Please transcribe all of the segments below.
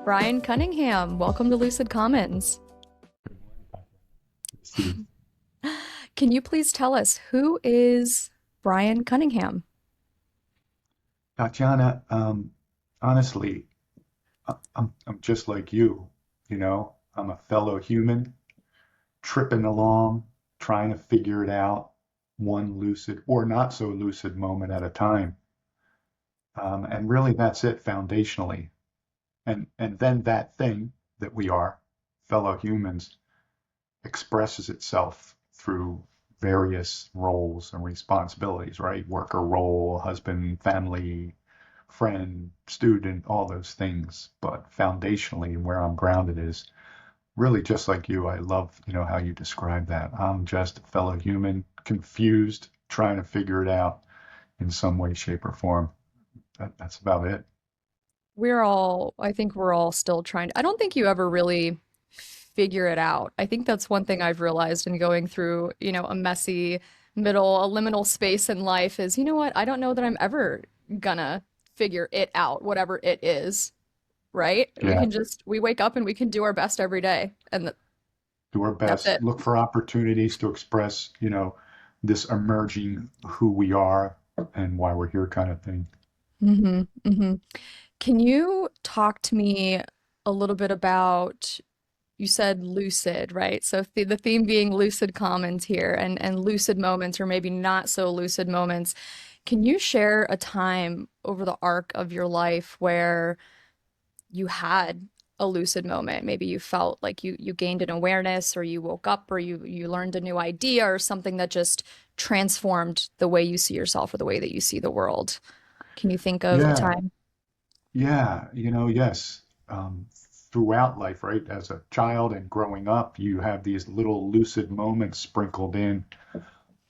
Brian Cunningham, welcome to Lucid Commons. See, Can you please tell us who is Brian Cunningham? Tatiana, honestly, I'm just like you. I'm a fellow human tripping along, trying to figure it out one lucid or not so lucid moment at a time. And really that's it foundationally. And then that thing that we are, fellow humans, expresses itself through various roles and responsibilities, right? Worker role, husband, family, friend, student, all those things. But foundationally, where I'm grounded is really just like you. I love, how you describe that. I'm just a fellow human, confused, trying to figure it out in some way, shape, or form. That's about it. I think we're all still trying to, I don't think you ever really figure it out. I think that's one thing I've realized in going through, a messy middle, a liminal space in life is, you know what? I don't know that I'm ever gonna figure it out, whatever it is, right? Yeah, We wake up and we can do our best every day, and do our that's best. it. Look for opportunities to express, this emerging who we are and why we're here kind of thing. Hmm. Can you talk to me a little bit about, you said lucid, right? So the theme being lucid commons here and lucid moments or maybe not so lucid moments. Can you share a time over the arc of your life where you had a lucid moment? Maybe you felt like you gained an awareness or you woke up or you learned a new idea or something that just transformed the way you see yourself or the way that you see the world. Can you think of a Yeah, time? yeah, yes. Throughout life, right? As a child and growing up, you have these little lucid moments sprinkled in.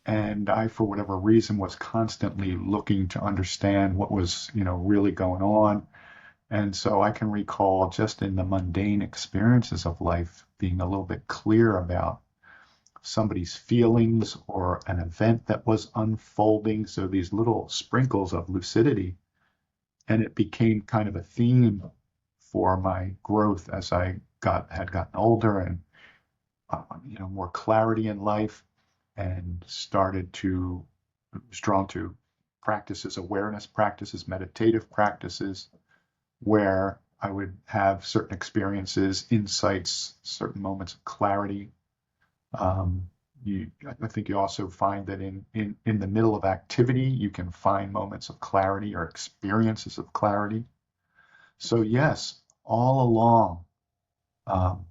And I, for whatever reason, was constantly looking to understand what was, really going on. And so I can recall just in the mundane experiences of life being a little bit clear about somebody's feelings or an event that was unfolding. So these little sprinkles of lucidity. And it became kind of a theme for my growth as I had gotten older and more clarity in life and was drawn to practices, awareness practices, meditative practices, where I would have certain experiences, insights, certain moments of clarity. Um, I think you also find that in the middle of activity, you can find moments of clarity or experiences of clarity. So yes, all along, um,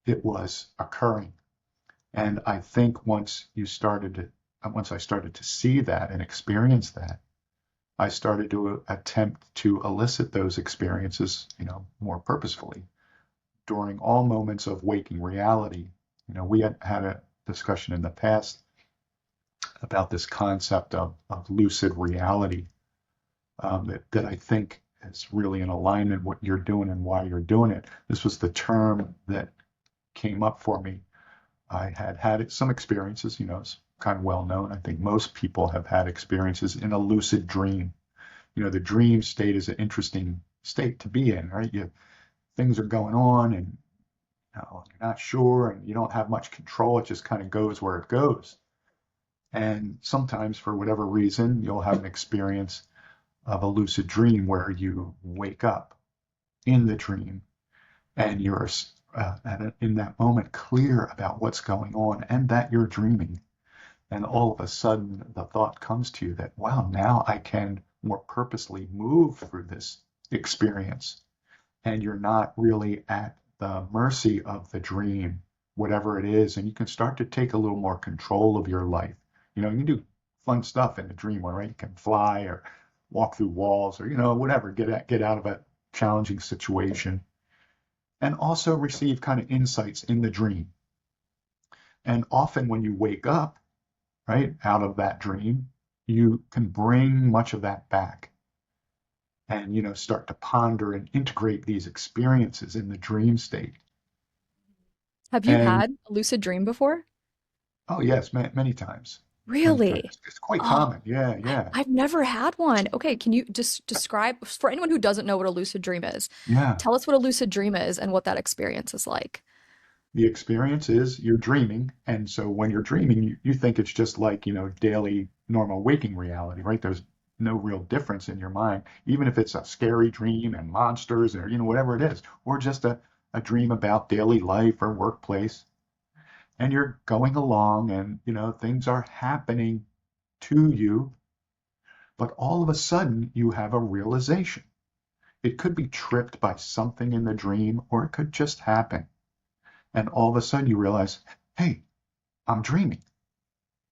it was occurring. And I think once I started to see that and experience that, I started to attempt to elicit those experiences, more purposefully during all moments of waking reality. We had a discussion in the past about this concept of lucid reality that I think is really in alignment with what you're doing and why you're doing it. This was the term that came up for me. I had some experiences, it's kind of well known. I think most people have had experiences in a lucid dream. The dream state is an interesting state to be in, right? Things are going on and you're not sure and you don't have much control. It just kind of goes where it goes. And sometimes, for whatever reason, you'll have an experience of a lucid dream where you wake up in the dream and you're in that moment clear about what's going on and that you're dreaming. And all of a sudden, the thought comes to you that, wow, now I can more purposely move through this experience. And you're not really at the mercy of the dream, whatever it is. And you can start to take a little more control of your life. You can do fun stuff in the dream, right? You can fly or walk through walls or, whatever, get out of a challenging situation and also receive kind of insights in the dream. And often when you wake up, right, out of that dream, you can bring much of that back and, start to ponder and integrate these experiences in the dream state. Have you And had a lucid dream before? oh, yes, many times. And Really? it's quite Oh, common. Yeah, yeah, I've never had one. Okay, can you just describe for anyone who doesn't know what a lucid dream is? yeah. Tell us what a lucid dream is and what that experience is like. The experience is you're dreaming. And so when you're dreaming, you think it's just like, daily normal waking reality, right? There's no real difference in your mind, even if it's a scary dream and monsters or, whatever it is, or just a dream about daily life or workplace. And you're going along and, things are happening to you, but all of a sudden you have a realization. It could be tripped by something in the dream, or it could just happen. And all of a sudden you realize, hey, I'm dreaming.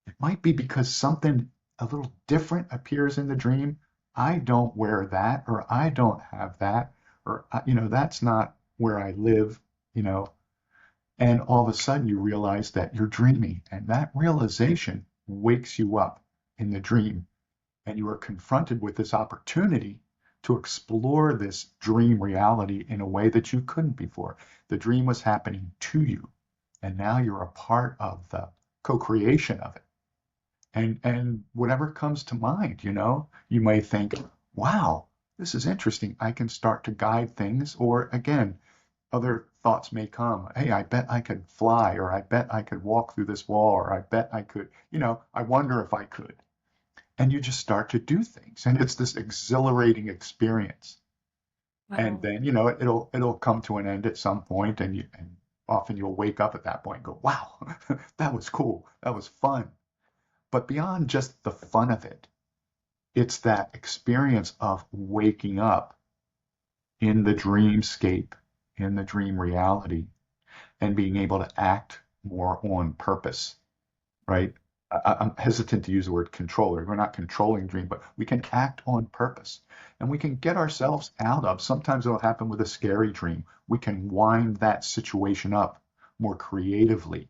It might be because something a little different appears in the dream. I don't wear that, or I don't have that, or, that's not where I live, you know. And all of a sudden you realize that you're dreaming. And that realization wakes you up in the dream. And you are confronted with this opportunity to explore this dream reality in a way that you couldn't before. The dream was happening to you, and now you're a part of the co-creation of it. And whatever comes to mind, you may think, wow, this is interesting. I can start to guide things. Or again, other thoughts may come. Hey, I bet I could fly, or I bet I could walk through this wall, or I bet I could, I wonder if I could. And you just start to do things. And it's this exhilarating experience. And Wow. then, it'll come to an end at some point, and often you'll wake up at that point and go, wow, that was cool. That was fun. But beyond just the fun of it, it's that experience of waking up in the dreamscape, in the dream reality, and being able to act more on purpose, right? I'm hesitant to use the word controller. We're not controlling dream, but we can act on purpose, and we can get ourselves out of. Sometimes it'll happen with a scary dream. We can wind that situation up more creatively.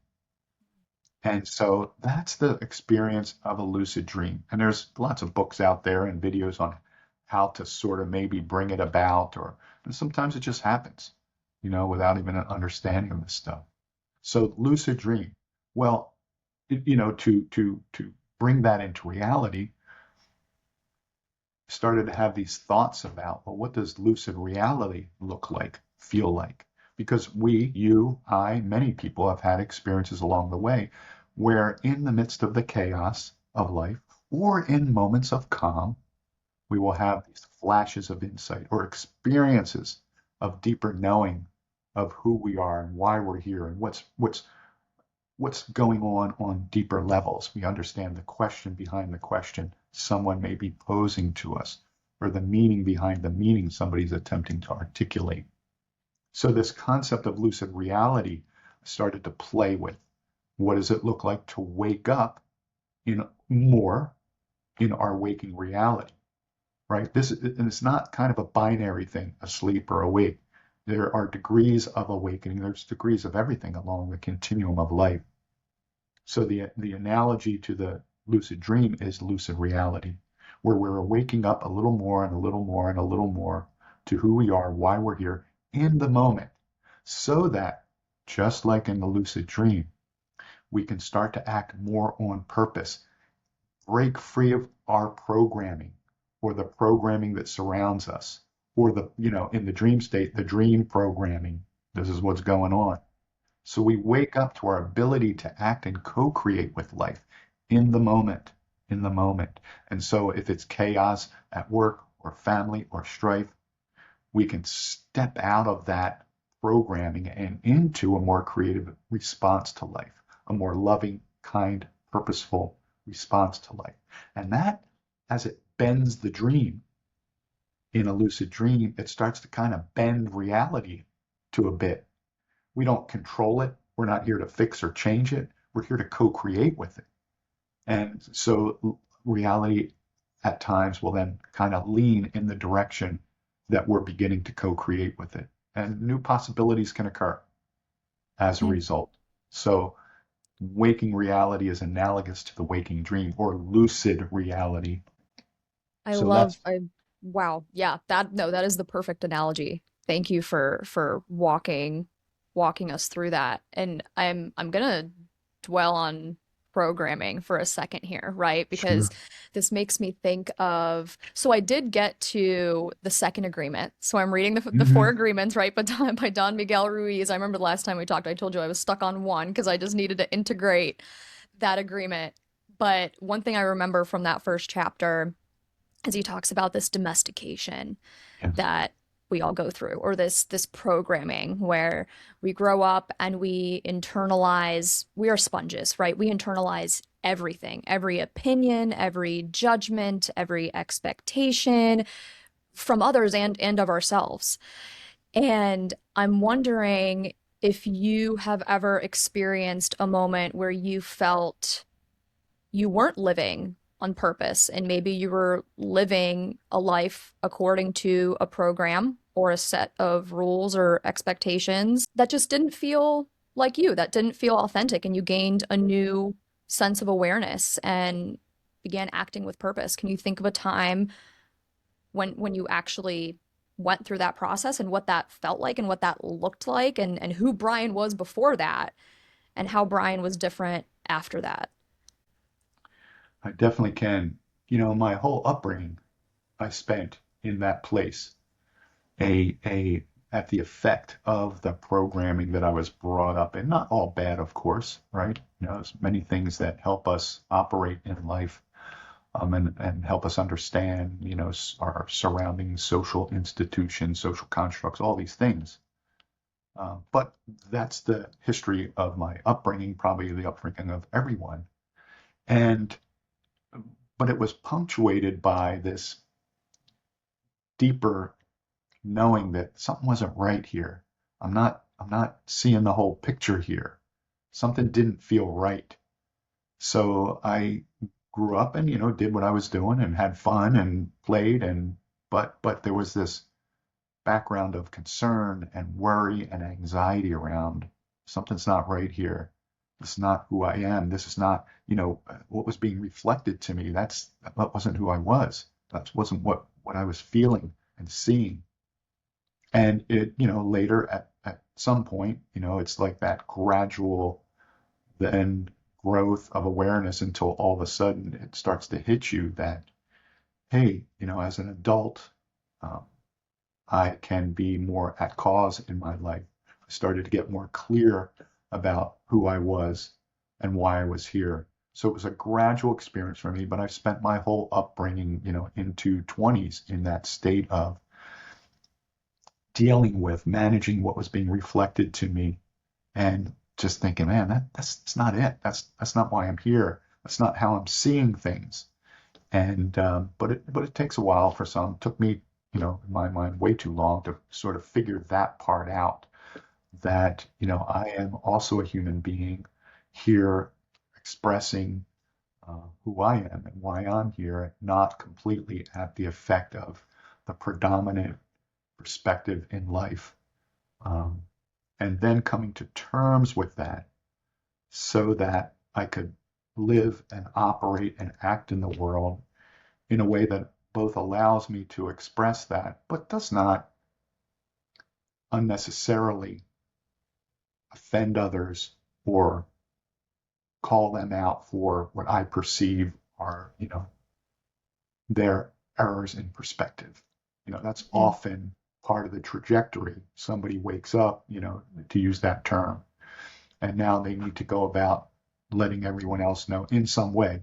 And so that's the experience of a lucid dream. And there's lots of books out there and videos on how to sort of maybe bring it about, or and sometimes it just happens, without even an understanding of this stuff. So lucid dream. Well, to bring that into reality, started to have these thoughts about, well, what does lucid reality look like, feel like? Because you, I, many people have had experiences along the way where in the midst of the chaos of life, or in moments of calm, we will have these flashes of insight or experiences of deeper knowing of who we are and why we're here, and what's going on deeper levels. We understand the question behind the question someone may be posing to us, or the meaning behind the meaning somebody's attempting to articulate. So this concept of lucid reality started to play with. What does it look like to wake up in more in our waking reality, right? And it's not kind of a binary thing, asleep or awake. There are degrees of awakening. There's degrees of everything along the continuum of life. So the analogy to the lucid dream is lucid reality, where we're waking up a little more and a little more and a little more to who we are, why we're here in the moment, so that just like in the lucid dream, we can start to act more on purpose, break free of our programming, or the programming that surrounds us, or in the dream state, the dream programming. This is what's going on. So we wake up to our ability to act and co-create with life in the moment, in the moment. And so if it's chaos at work or family or strife, we can step out of that programming and into a more creative response to life, a more loving, kind, purposeful response to life. And that, as it bends the dream in a lucid dream, it starts to kind of bend reality to a bit. We don't control it. We're not here to fix or change it. We're here to co-create with it. And so reality at times will then kind of lean in the direction that we're beginning to co-create with it. And new possibilities can occur as a Mm. result. So waking reality is analogous to the waking dream, or lucid reality. I So love that's, I wow. Yeah, that no, that is the perfect analogy. Thank you for walking us through that. And I'm gonna dwell on programming for a second here, right? Because Sure. this makes me think of, so I did get to the second agreement. So I'm reading the four Hmm. agreements, right? But by Don Miguel Ruiz. I remember the last time we talked, I told you I was stuck on one because I just needed to integrate that agreement. But one thing I remember from that first chapter is he talks about this domestication Yes. that we all go through, or this programming where we grow up and we internalize. We are sponges, right? We internalize everything, every opinion, every judgment, every expectation from others and of ourselves. And I'm wondering if you have ever experienced a moment where you felt you weren't living on purpose and maybe you were living a life according to a program or a set of rules or expectations that just didn't feel like you, that didn't feel authentic, and you gained a new sense of awareness and began acting with purpose. Can you think of a time when you actually went through that process and what that felt like and what that looked like, and who Brian was before that and how Brian was different after that? I definitely can. My whole upbringing I spent in that place, a at the effect of the programming that I was brought up in. Not all bad, of course, right? There's many things that help us operate in life, and help us understand, our surrounding social institutions, social constructs, all these things. But that's the history of my upbringing, probably the upbringing of everyone. And but it was punctuated by this deeper knowing that something wasn't right here. I'm not seeing the whole picture here. Something didn't feel right. So I grew up and, did what I was doing and had fun and played, but there was this background of concern and worry and anxiety around something's not right here. This is not who I am. This is not, what was being reflected to me. That wasn't who I was. That wasn't what I was feeling and seeing. And later at some point, it's like that gradual then growth of awareness until all of a sudden it starts to hit you that, hey, as an adult, um, I can be more at cause in my life. I started to get more clear about who I was and why I was here. So it was a gradual experience for me, but I've spent my whole upbringing, into 20s in that state of dealing with managing what was being reflected to me and just thinking, man, that's not it. That's not why I'm here. That's not how I'm seeing things. And but it takes a while for some. It took me, in my mind, way too long to sort of figure that part out. That I am also a human being here, expressing who I am and why I'm here, not completely at the effect of the predominant perspective in life. Um, and then coming to terms with that so that I could live and operate and act in the world in a way that both allows me to express that, but does not unnecessarily offend others or call them out for what I perceive are, their errors in perspective. That's Mm. often part of the trajectory. Somebody wakes up, to use that term, and now they need to go about letting everyone else know in some way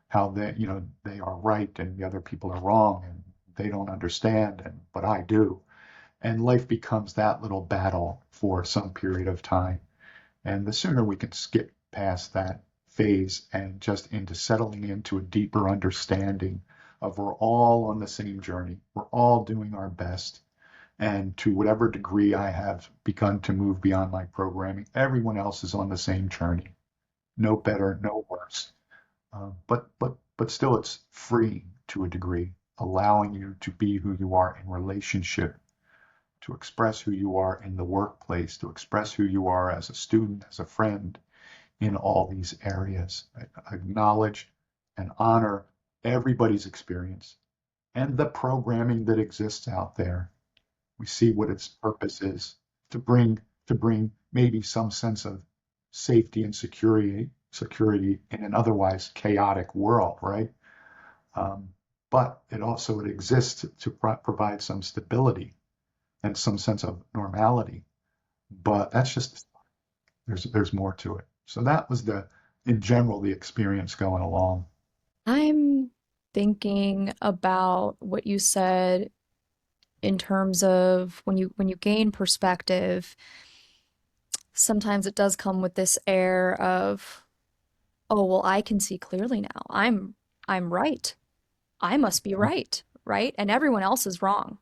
how they are right and the other people are wrong and they don't understand, but I do. And life becomes that little battle for some period of time. And the sooner we can skip past that phase and just into settling into a deeper understanding of we're all on the same journey, we're all doing our best. And to whatever degree I have begun to move beyond my programming, everyone else is on the same journey. No better, no worse. But still, it's freeing to a degree, allowing you to be who you are in relationship, to express who you are in the workplace, to express who you are as a student, as a friend, in all these areas. I acknowledge and honor everybody's experience and the programming that exists out there. We see what its purpose is to bring maybe some sense of safety and security in an otherwise chaotic world, right? Um, but it exists to provide some stability and some sense of normality. But that's just there's more to it. So that was in general the experience going along. I'm thinking about what you said in terms of when you gain perspective, sometimes it does come with this air of, oh, well, I can see clearly now. I'm right. I must be right, right? And everyone else is wrong.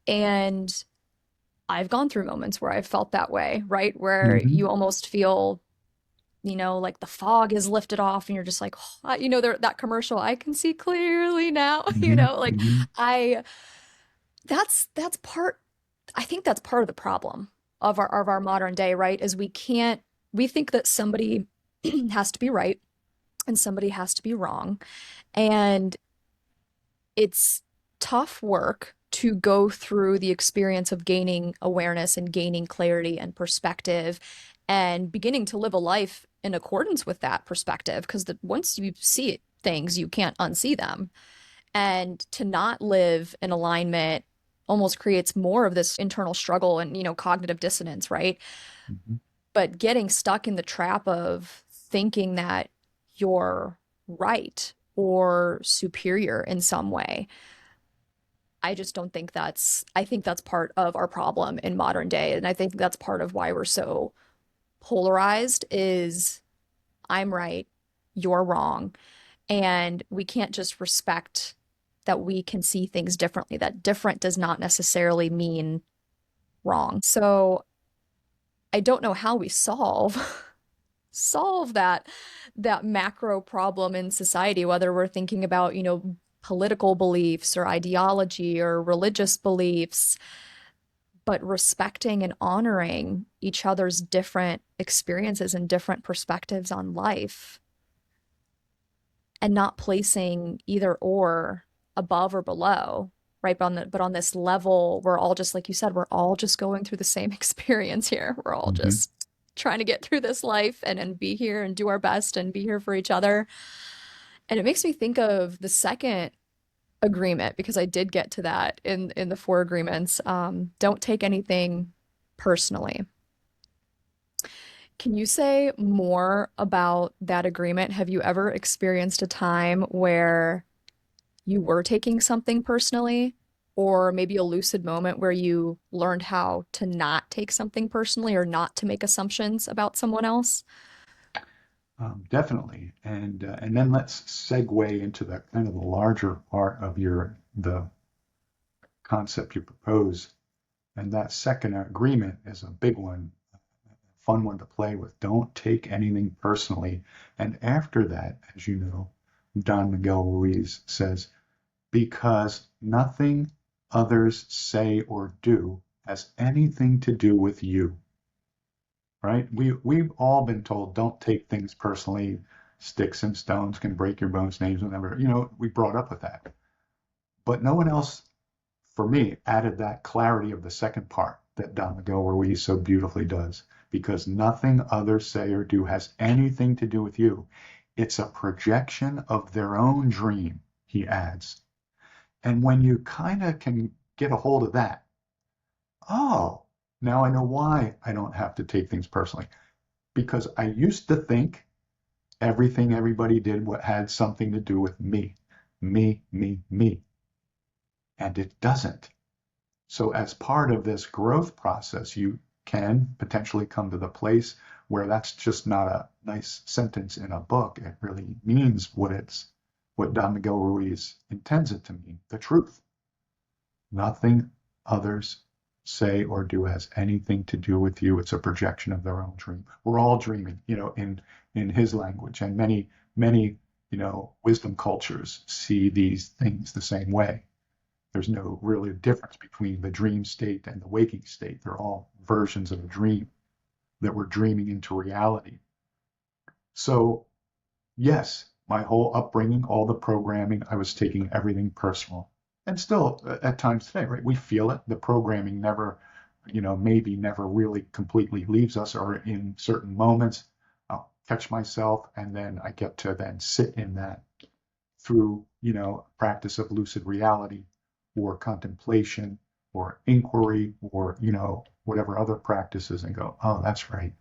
And I've gone through moments where I've felt that way, right? Where Mm-hmm. you almost feel, like the fog is lifted off and you're just like, oh, that commercial, I can see clearly now, Mm-hmm. like Mm-hmm. I that's part I think that's part of the problem of our modern day, right? Is we think that somebody has to be right and somebody has to be wrong. And it's tough work to go through the experience of gaining awareness and gaining clarity and perspective and beginning to live a life in accordance with that perspective. Because once you see things, you can't unsee them. And to not live in alignment almost creates more of this internal struggle and, cognitive dissonance, right? Mm-hmm. But getting stuck in the trap of thinking that you're right or superior in some way, I just don't think I think that's part of our problem in modern day. And I think that's part of why we're so polarized is I'm right, you're wrong. And we can't just respect that we can see things differently. That different does not necessarily mean wrong. So I don't know how we solve that macro problem in society, whether we're thinking about, political beliefs or ideology or religious beliefs, but respecting and honoring each other's different experiences and different perspectives on life and not placing either or above or below, right? But on this level, we're all just like you said, we're all just going through the same experience here. We're all Mm-hmm. just trying to get through this life and be here and do our best and be here for each other. And it makes me think of the second agreement because I did get to that in the four agreements. Don't take anything personally. Can you say more about that agreement? Have you ever experienced a time where you were taking something personally, or maybe a lucid moment where you learned how to not take something personally or not to make assumptions about someone else? Definitely, and then let's segue into the kind of the larger part of the concept you propose. And that second agreement is a big one, a fun one to play with. Don't take anything personally. And after that, as you know, Don Miguel Ruiz says, because nothing others say or do has anything to do with you, right? We've all been told don't take things personally. Sticks and stones can break your bones, names will never, we brought up with that. But no one else, for me, added that clarity of the second part that Don Miguel Ruiz so beautifully does. Because nothing others say or do has anything to do with you. It's a projection of their own dream, he adds. And when you kind of can get a hold of that, oh, now I know why I don't have to take things personally. Because I used to think everything everybody did what had something to do with me, me, me, me. And it doesn't. So as part of this growth process, you can potentially come to the place where that's just not a nice sentence in a book. It really means what Don Miguel Ruiz intends it to mean, the truth. Nothing others say or do has anything to do with you. It's a projection of their own dream. We're all dreaming, in his language, and many, wisdom cultures see these things the same way. There's no really difference between the dream state and the waking state. They're all versions of a dream that we're dreaming into reality. So, yes, my whole upbringing, all the programming, I was taking everything personal. And still, at times today, right? We feel it. The programming never, maybe never really completely leaves us, or in certain moments, catch myself, and then I get to then sit in that through, practice of lucid reality or contemplation or inquiry or, whatever other practices and go, oh, that's right.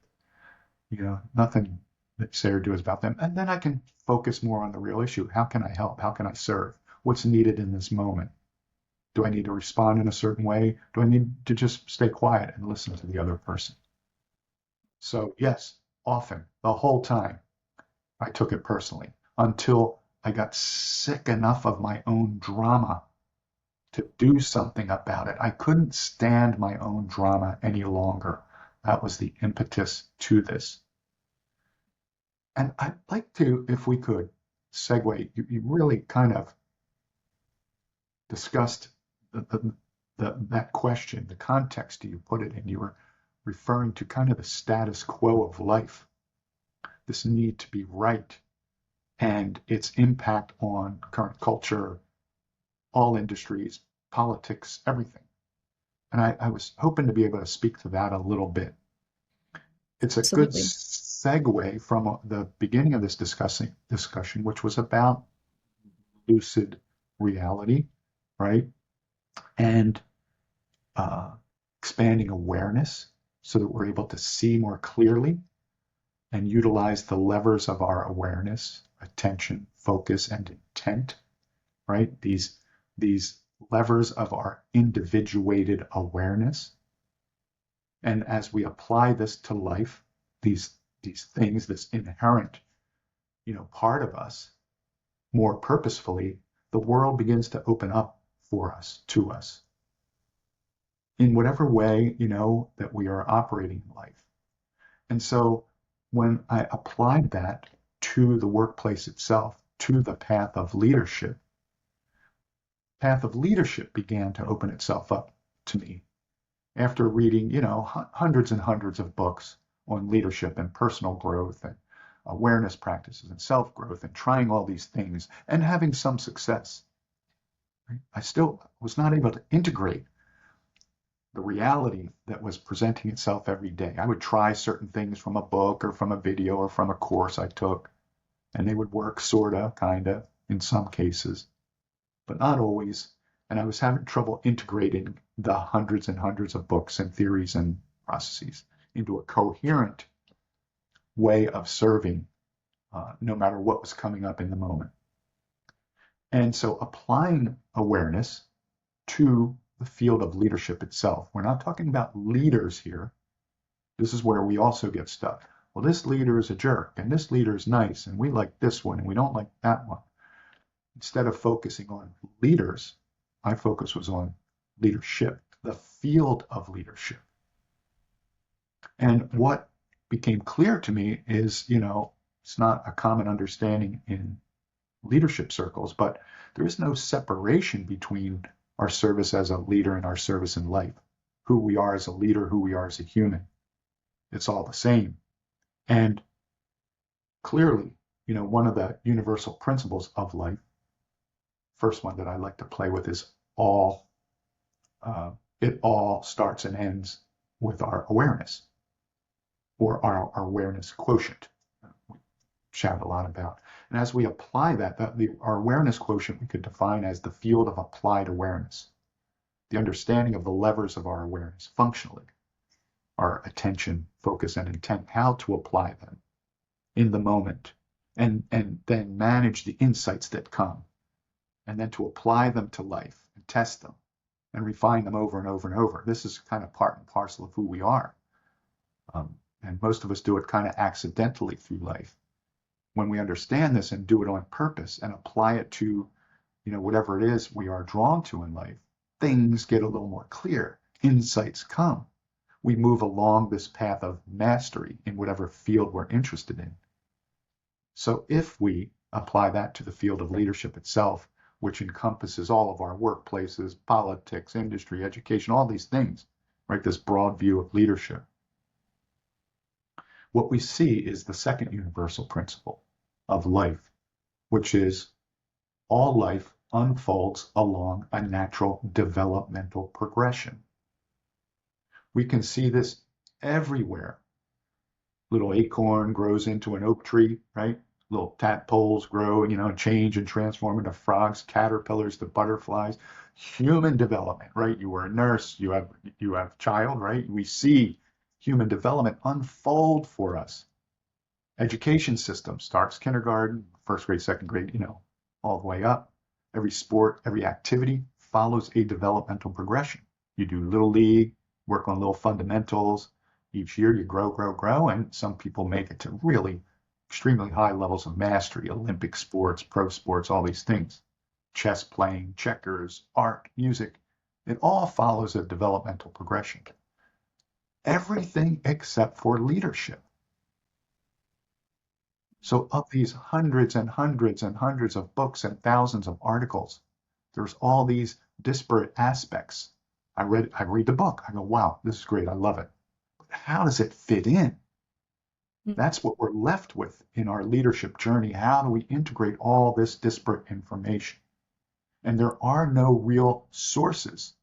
Nothing that say or do is about them. And then I can focus more on the real issue. How can I help? How can I serve? What's needed in this moment? Do I need to respond in a certain way? Do I need to just stay quiet and listen to the other person? So, yes, often, the whole time, I took it personally until I got sick enough of my own drama to do something about it. I couldn't stand my own drama any longer. That was the impetus to this. And I'd like to, if we could, segue. You really kind of discussed that question, the context you put it in. You were referring to kind of the status quo of life, this need to be right, and its impact on current culture, all industries, politics, everything. And I was hoping to be able to speak to that a little bit. It's a good Absolutely. segue from the beginning of this discussion, which was about lucid reality, right? And uh, expanding awareness so that we're able to see more clearly and utilize the levers of our awareness, attention, focus, and intent, right? These levers of our individuated awareness. And as we apply this to life, these things, this inherent, part of us, more purposefully, the world begins to open up for us, to us, in whatever way, that we are operating in life. And so when I applied that to the workplace itself, to the path of leadership began to open itself up to me after reading, hundreds and hundreds of books on leadership and personal growth and awareness practices and self-growth and trying all these things and having some success. Right? I still was not able to integrate the reality that was presenting itself every day. I would try certain things from a book or from a video or from a course I took, and they would work sorta, kinda, in some cases, but not always. And I was having trouble integrating the hundreds and hundreds of books and theories and processes into a coherent way of serving, no matter what was coming up in the moment. And so applying awareness to the field of leadership itself. We're not talking about leaders here. This is where we also get stuck. Well, this leader is a jerk, and this leader is nice, and we like this one, and we don't like that one. Instead of focusing on leaders, my focus was on leadership, the field of leadership. And what became clear to me is, it's not a common understanding in leadership circles, but there is no separation between our service as a leader and our service in life. Who we are as a leader, who we are as a human. It's all the same. And clearly, one of the universal principles of life, first one that I like to play with is it all starts and ends with our awareness or our awareness quotient. We chat a lot about. And as we apply our awareness quotient we could define as the field of applied awareness, the understanding of the levers of our awareness functionally, our attention, focus, and intent, how to apply them in the moment, and then manage the insights that come, and then to apply them to life and test them and refine them over and over and over. This is kind of part and parcel of who we are. And most of us do it kind of accidentally through life. When we understand this and do it on purpose and apply it to, whatever it is we are drawn to in life, things get a little more clear. Insights come. We move along this path of mastery in whatever field we're interested in. So if we apply that to the field of leadership itself, which encompasses all of our workplaces, politics, industry, education, all these things, right? This broad view of leadership. What we see is the second universal principle of life, which is all life unfolds along a natural developmental progression. We can see this everywhere. Little acorn grows into an oak tree, right? Little tadpoles grow, and change and transform into frogs, caterpillars to butterflies. Human development, right? You were a nurse, you have child, right? We see human development unfold for us. Education system starts kindergarten, first grade, second grade, all the way up. Every sport, every activity follows a developmental progression. You do little league, work on little fundamentals. Each year you grow, grow, grow, and some people make it to really extremely high levels of mastery, Olympic sports, pro sports, all these things. Chess playing, checkers, art, music. It all follows a developmental progression. Everything except for leadership. So of these hundreds and hundreds and hundreds of books and thousands of articles, there's all these disparate aspects. I read the book. I go, wow, this is great. I love it. But how does it fit in? That's what we're left with in our leadership journey. How do we integrate all this disparate information? And there are no real sources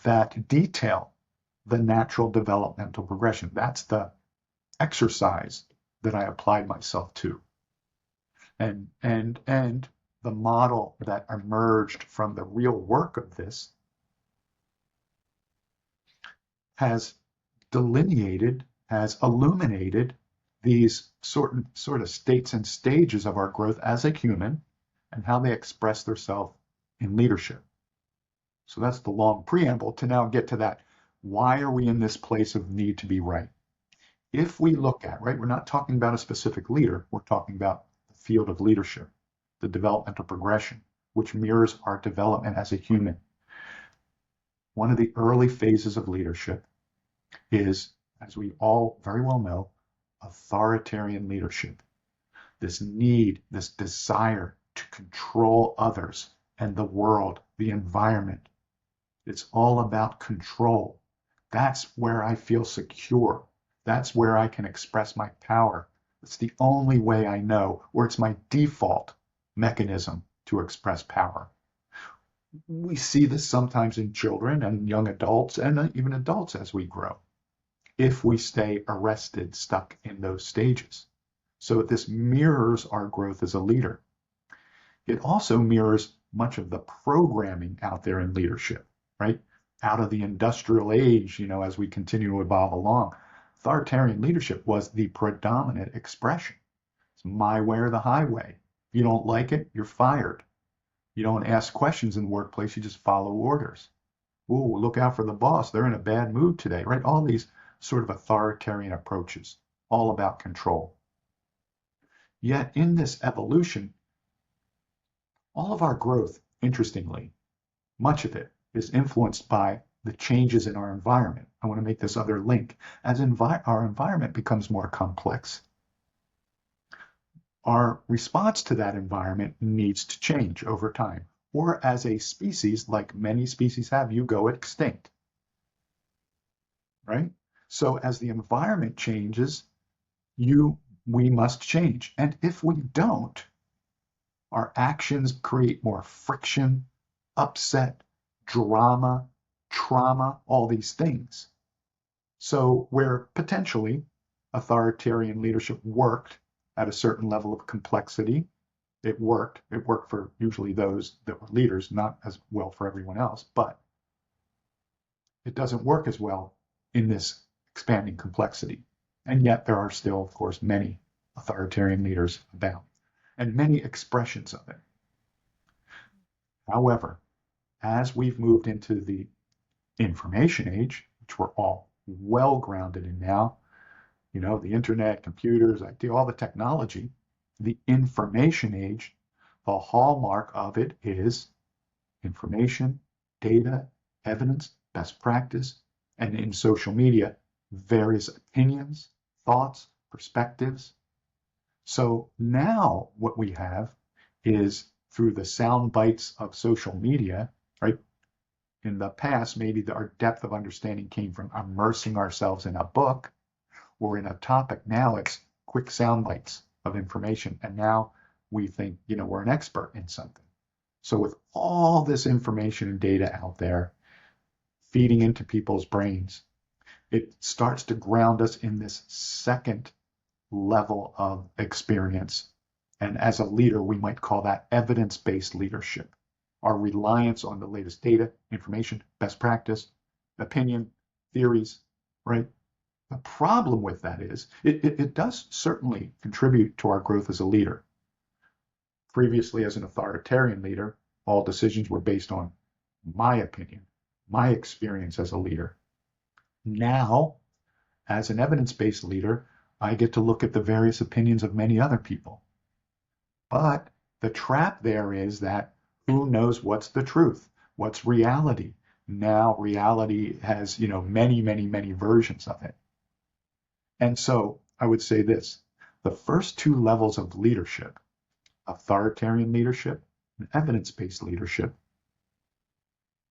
that detail the natural developmental progression. That's the exercise that I applied myself to. And the model that emerged from the real work of this has delineated, has illuminated these sort of states and stages of our growth as a human and how they express themselves in leadership. So that's the long preamble to now get to that. Why are we in this place of need to be right? If we look at, right, we're not talking about a specific leader, we're talking about the field of leadership, the developmental progression, which mirrors our development as a human. One of the early phases of leadership is, as we all very well know, authoritarian leadership. This need, this desire to control others and the world, the environment. It's all about control. That's where I feel secure. That's where I can express my power. It's the only way I know, or it's my default mechanism to express power. We see this sometimes in children and young adults and even adults as we grow, if we stay arrested, stuck in those stages. So this mirrors our growth as a leader. It also mirrors much of the programming out there in leadership, right? Out of the industrial age, as we continue to evolve along, authoritarian leadership was the predominant expression. It's my way or the highway. If you don't like it, you're fired. You don't ask questions in the workplace, you just follow orders. Ooh, look out for the boss. They're in a bad mood today, right? All these sort of authoritarian approaches, all about control. Yet in this evolution, all of our growth, interestingly, much of it is influenced by the changes in our environment. I want to make this other link. As our environment becomes more complex, our response to that environment needs to change over time. Or as a species, like many species have, you go extinct, right? So as the environment changes, we must change. And if we don't, our actions create more friction, upset, drama, trauma, all these things. So where potentially authoritarian leadership worked at a certain level of complexity, it worked. It worked for usually those that were leaders, not as well for everyone else, but it doesn't work as well in this expanding complexity. And yet there are still, of course, many authoritarian leaders about and many expressions of it. However, as we've moved into the information age, which we're all well grounded in now, the internet, computers, IT, all the technology, the information age, the hallmark of it is information, data, evidence, best practice, and in social media, various opinions, thoughts, perspectives. So now what we have is through the sound bites of social media, right? In the past, maybe our depth of understanding came from immersing ourselves in a book or in a topic. Now it's quick sound bites of information. And now we think, we're an expert in something. So with all this information and data out there feeding into people's brains, It starts to ground us in this second level of experience. And as a leader, we might call that evidence-based leadership. Our reliance on the latest data, information, best practice, opinion, theories, right? The problem with that is it does certainly contribute to our growth as a leader. Previously, as an authoritarian leader, all decisions were based on my opinion, my experience as a leader. Now, as an evidence-based leader, I get to look at the various opinions of many other people. But the trap there is that who knows what's the truth? What's reality? Now reality has, many, many, many versions of it. And so I would say this, the first two levels of leadership, authoritarian leadership and evidence-based leadership,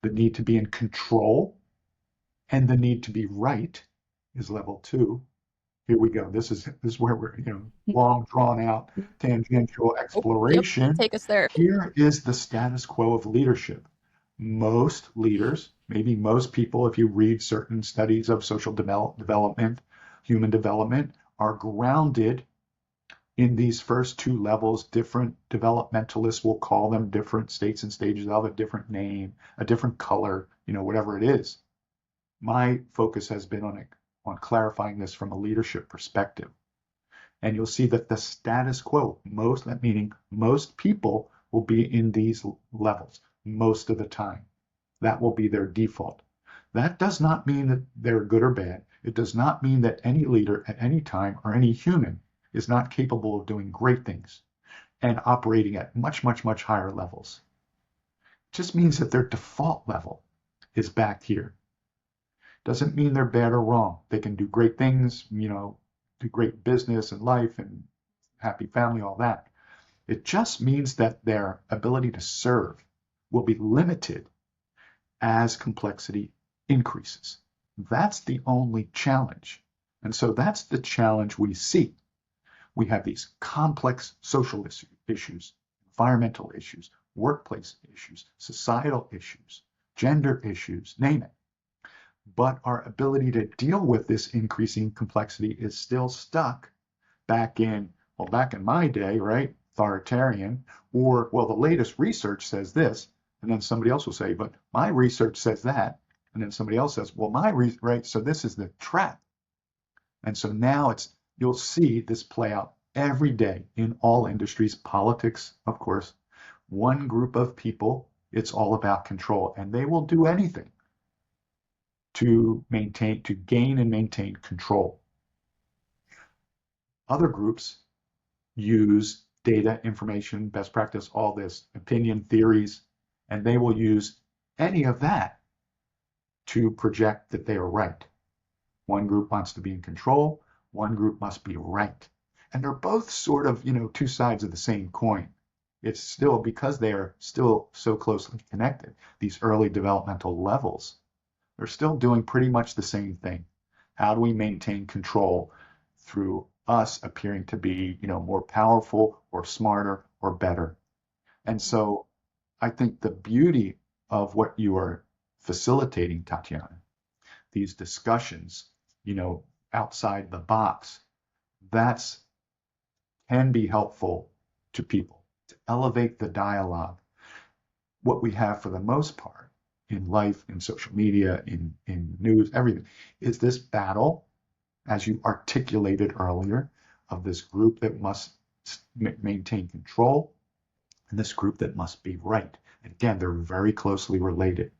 the need to be in control and the need to be right is level 2. Here we go. This is where we're, long drawn out tangential Oh, yep. exploration. Take us there. Here is the status quo of leadership. Most leaders, maybe most people, if you read certain studies of social development, human development, are grounded in these first two levels. Different developmentalists will call them different states and stages of a different name, a different color, whatever it is. My focus has been on clarifying this from a leadership perspective. And you'll see that the status quo, meaning most people will be in these levels most of the time. That will be their default. That does not mean that they're good or bad. It does not mean that any leader at any time or any human is not capable of doing great things and operating at much, much, much higher levels. It just means that their default level is back here. Doesn't mean they're bad or wrong. They can do great things, do great business and life and happy family, all that. It just means that their ability to serve will be limited as complexity increases. That's the only challenge. And so that's the challenge we see. We have these complex social issues, environmental issues, workplace issues, societal issues, gender issues, name it. But our ability to deal with this increasing complexity is still stuck back in my day, right? Authoritarian, or, well, the latest research says this, and then somebody else will say, but my research says that, and then somebody else says, well, right? So this is the trap. And so now you'll see this play out every day in all industries, politics, of course. One group of people, it's all about control, and they will do anything to gain and maintain control. Other groups use data, information, best practice, all this, opinion, theories, and they will use any of that to project that they are right. One group wants to be in control, one group must be right. And they're both sort of, two sides of the same coin. It's still, because they are still so closely connected, these early developmental levels, they're still doing pretty much the same thing. How do we maintain control through us appearing to be, more powerful or smarter or better? And so I think the beauty of what you are facilitating, Tatiana, these discussions, outside the box, that's can be helpful to people to elevate the dialogue. What we have for the most part in life, in social media, in news, everything, is this battle, as you articulated earlier, of this group that must maintain control and this group that must be right. Again, they're very closely related.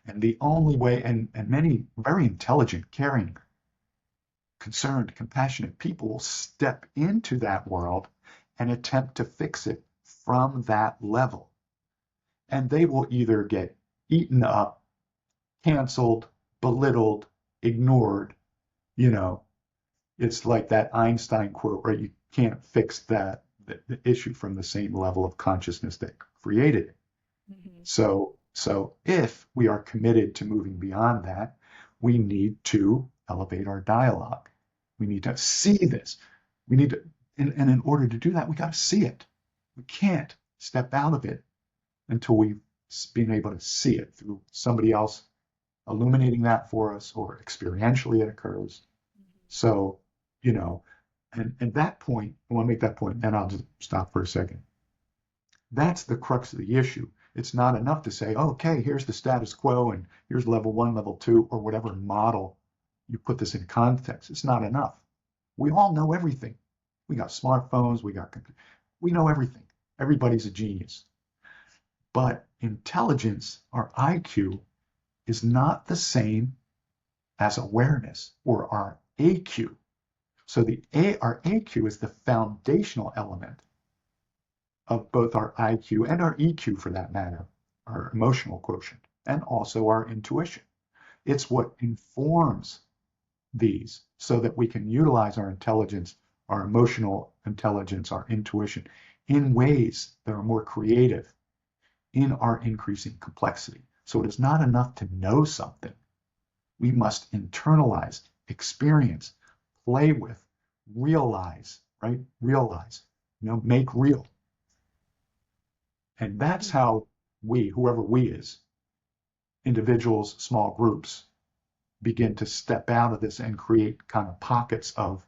And the only way, and many very intelligent, caring, concerned, compassionate people will step into that world and attempt to fix it from that level. And they will either get eaten up, canceled, belittled, ignored. It's like that Einstein quote, right? You can't fix the issue from the same level of consciousness that created it. Mm-hmm. So if we are committed to moving beyond that, we need to elevate our dialogue. We need to see this. We need to, and in order to do that, we got to see it. We can't step out of it until we've been able to see it through somebody else, illuminating that for us, or experientially it occurs. So, you know, and at that point, I want to make that point, and I'll just stop for a second. That's the crux of the issue. It's not enough to say, okay, here's the status quo and here's level one, level two, or whatever model you put this in context. It's not enough. We all know everything. We got smartphones, we know everything. Everybody's a genius. But intelligence, or IQ, is not the same as awareness, or our AQ. So our AQ is the foundational element of both our IQ and our EQ, for that matter, our emotional quotient, and also our intuition. It's what informs these so that we can utilize our intelligence, our emotional intelligence, our intuition in ways that are more creative in our increasing complexity. So it is not enough to know something. We must internalize, experience, play with, realize, right? Realize, make real. And that's how we, whoever we is, individuals, small groups, begin to step out of this and create kind of pockets of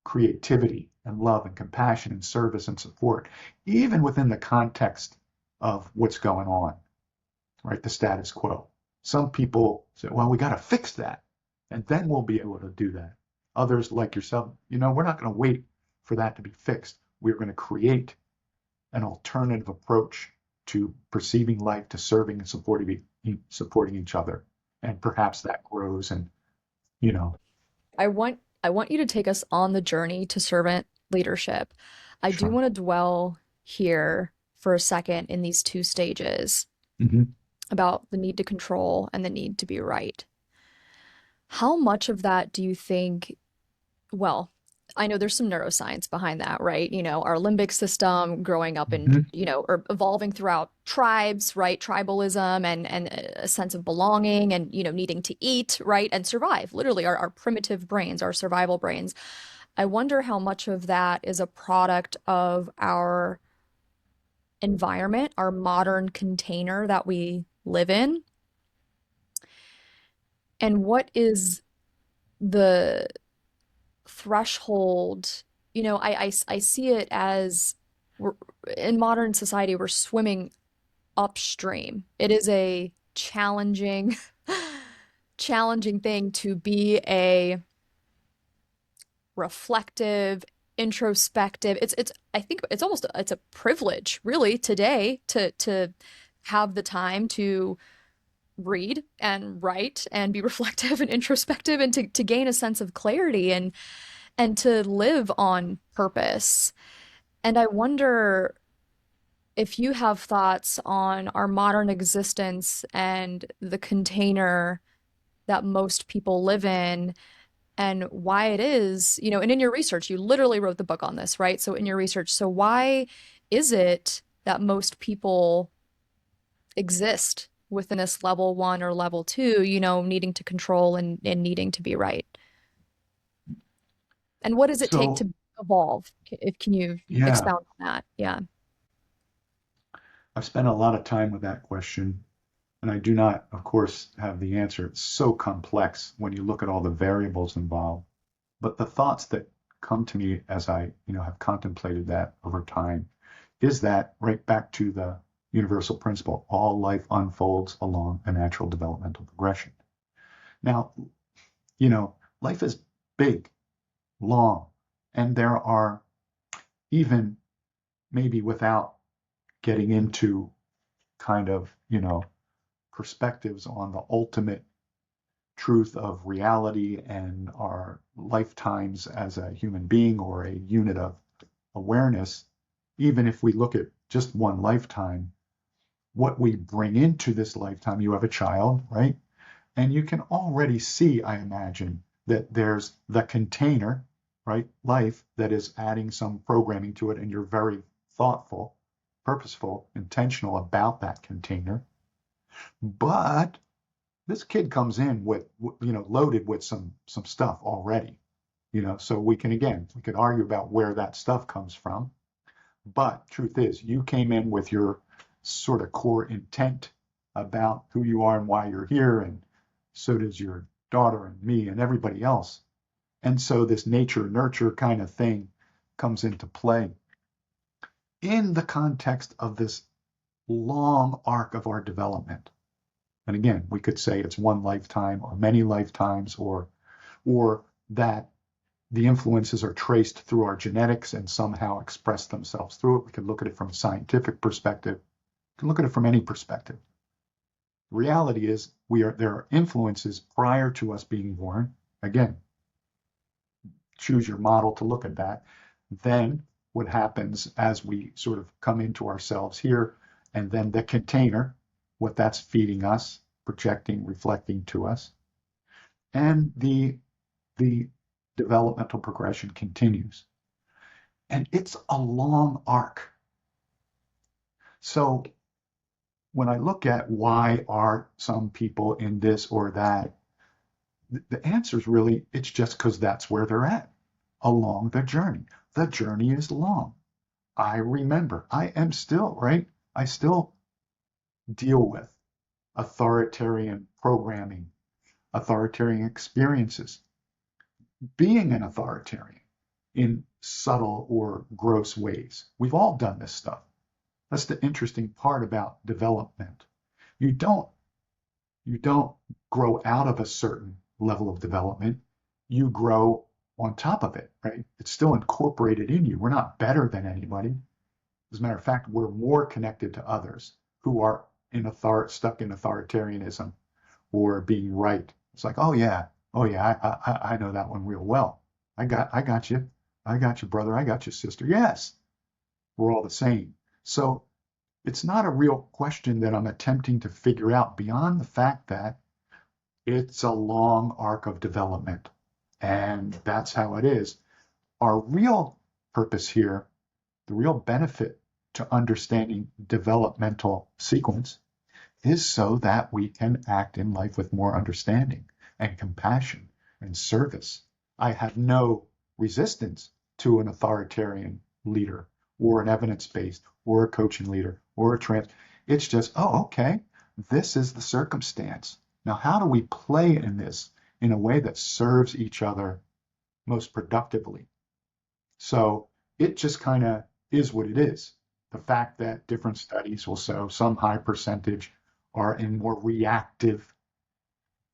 creativity and love and compassion and service and support, even within the context of what's going on, right? The status quo. Some people say, well, we got to fix that, and then we'll be able to do that. Others, like yourself, we're not going to wait for that to be fixed. We're going to create an alternative approach to perceiving life, to serving and supporting each other. And perhaps that grows and, you know, I want you to take us on the journey to servant leadership. I do sure. want to dwell here for a second in these two stages Hmm. about the need to control and the need to be right. How much of that do you think, well, I know there's some neuroscience behind that, right? Our limbic system growing up in, Hmm. or evolving throughout tribes, right? Tribalism and a sense of belonging and, needing to eat, right? And survive, literally our primitive brains, our survival brains. I wonder how much of that is a product of our environment, our modern container that we live in, and what is the threshold. I see it as we're in modern society, we're swimming upstream. It is a challenging, challenging thing to be a reflective, introspective. I think it's a privilege really today to have the time to read and write and be reflective and introspective and to gain a sense of clarity and to live on purpose. And I wonder if you have thoughts on our modern existence and the container that most people live in and why it is, and in your research, you literally wrote the book on this, right? So in your research, so why is it that most people exist within this level one or level two, needing to control and needing to be right? And what does it take So, to evolve? Can you yeah, expound on that? Yeah. I've spent a lot of time with that question, and I do not, of course, have the answer. It's so complex when you look at all the variables involved. But the thoughts that come to me as I, have contemplated that over time is that right back to the universal principle, all life unfolds along a natural developmental progression. Now, life is big, long, and there are, even maybe without getting into kind of, perspectives on the ultimate truth of reality and our lifetimes as a human being or a unit of awareness, even if we look at just one lifetime, what we bring into this lifetime, you have a child, right? And you can already see, I imagine, that there's the container, right? Life that is adding some programming to it, and you're very thoughtful, purposeful, intentional about that container. But this kid comes in with, loaded with some stuff already, so we could argue about where that stuff comes from. But truth is, you came in with your sort of core intent, about who you are and why you're here, and so does your daughter and me and everybody else. And so this nature nurture kind of thing comes into play in the context of this long arc of our development. And again, we could say it's one lifetime or many lifetimes, or that the influences are traced through our genetics and somehow express themselves through it. We could look at it from a scientific perspective. We can look at it from any perspective. The reality is there are influences prior to us being born. Again, choose your model to look at that. Then what happens as we sort of come into ourselves here, and then the container, what that's feeding us, projecting, reflecting to us, and the developmental progression continues. And it's a long arc. So when I look at why are some people in this or that, the answer is really, it's just because that's where they're at along the journey. The journey is long. I remember, I am still, right? I still deal with authoritarian programming, authoritarian experiences, being an authoritarian in subtle or gross ways. We've all done this stuff. That's the interesting part about development. You don't grow out of a certain level of development. You grow on top of it, right? It's still incorporated in you. We're not better than anybody. As a matter of fact, we're more connected to others who are stuck in authoritarianism or being right. It's like, oh yeah, I know that one real well. I got you. I got you, brother. I got you, sister. Yes, we're all the same. So it's not a real question that I'm attempting to figure out beyond the fact that it's a long arc of development. And that's how it is. Our real purpose here, the real benefit to understanding developmental sequence is so that we can act in life with more understanding and compassion and service. I have no resistance to an authoritarian leader or an evidence-based or a coaching leader or a trans. It's just, oh, okay, this is the circumstance. Now, how do we play in this in a way that serves each other most productively? So it just kind of is what it is. The fact that different studies will show some high percentage are in more reactive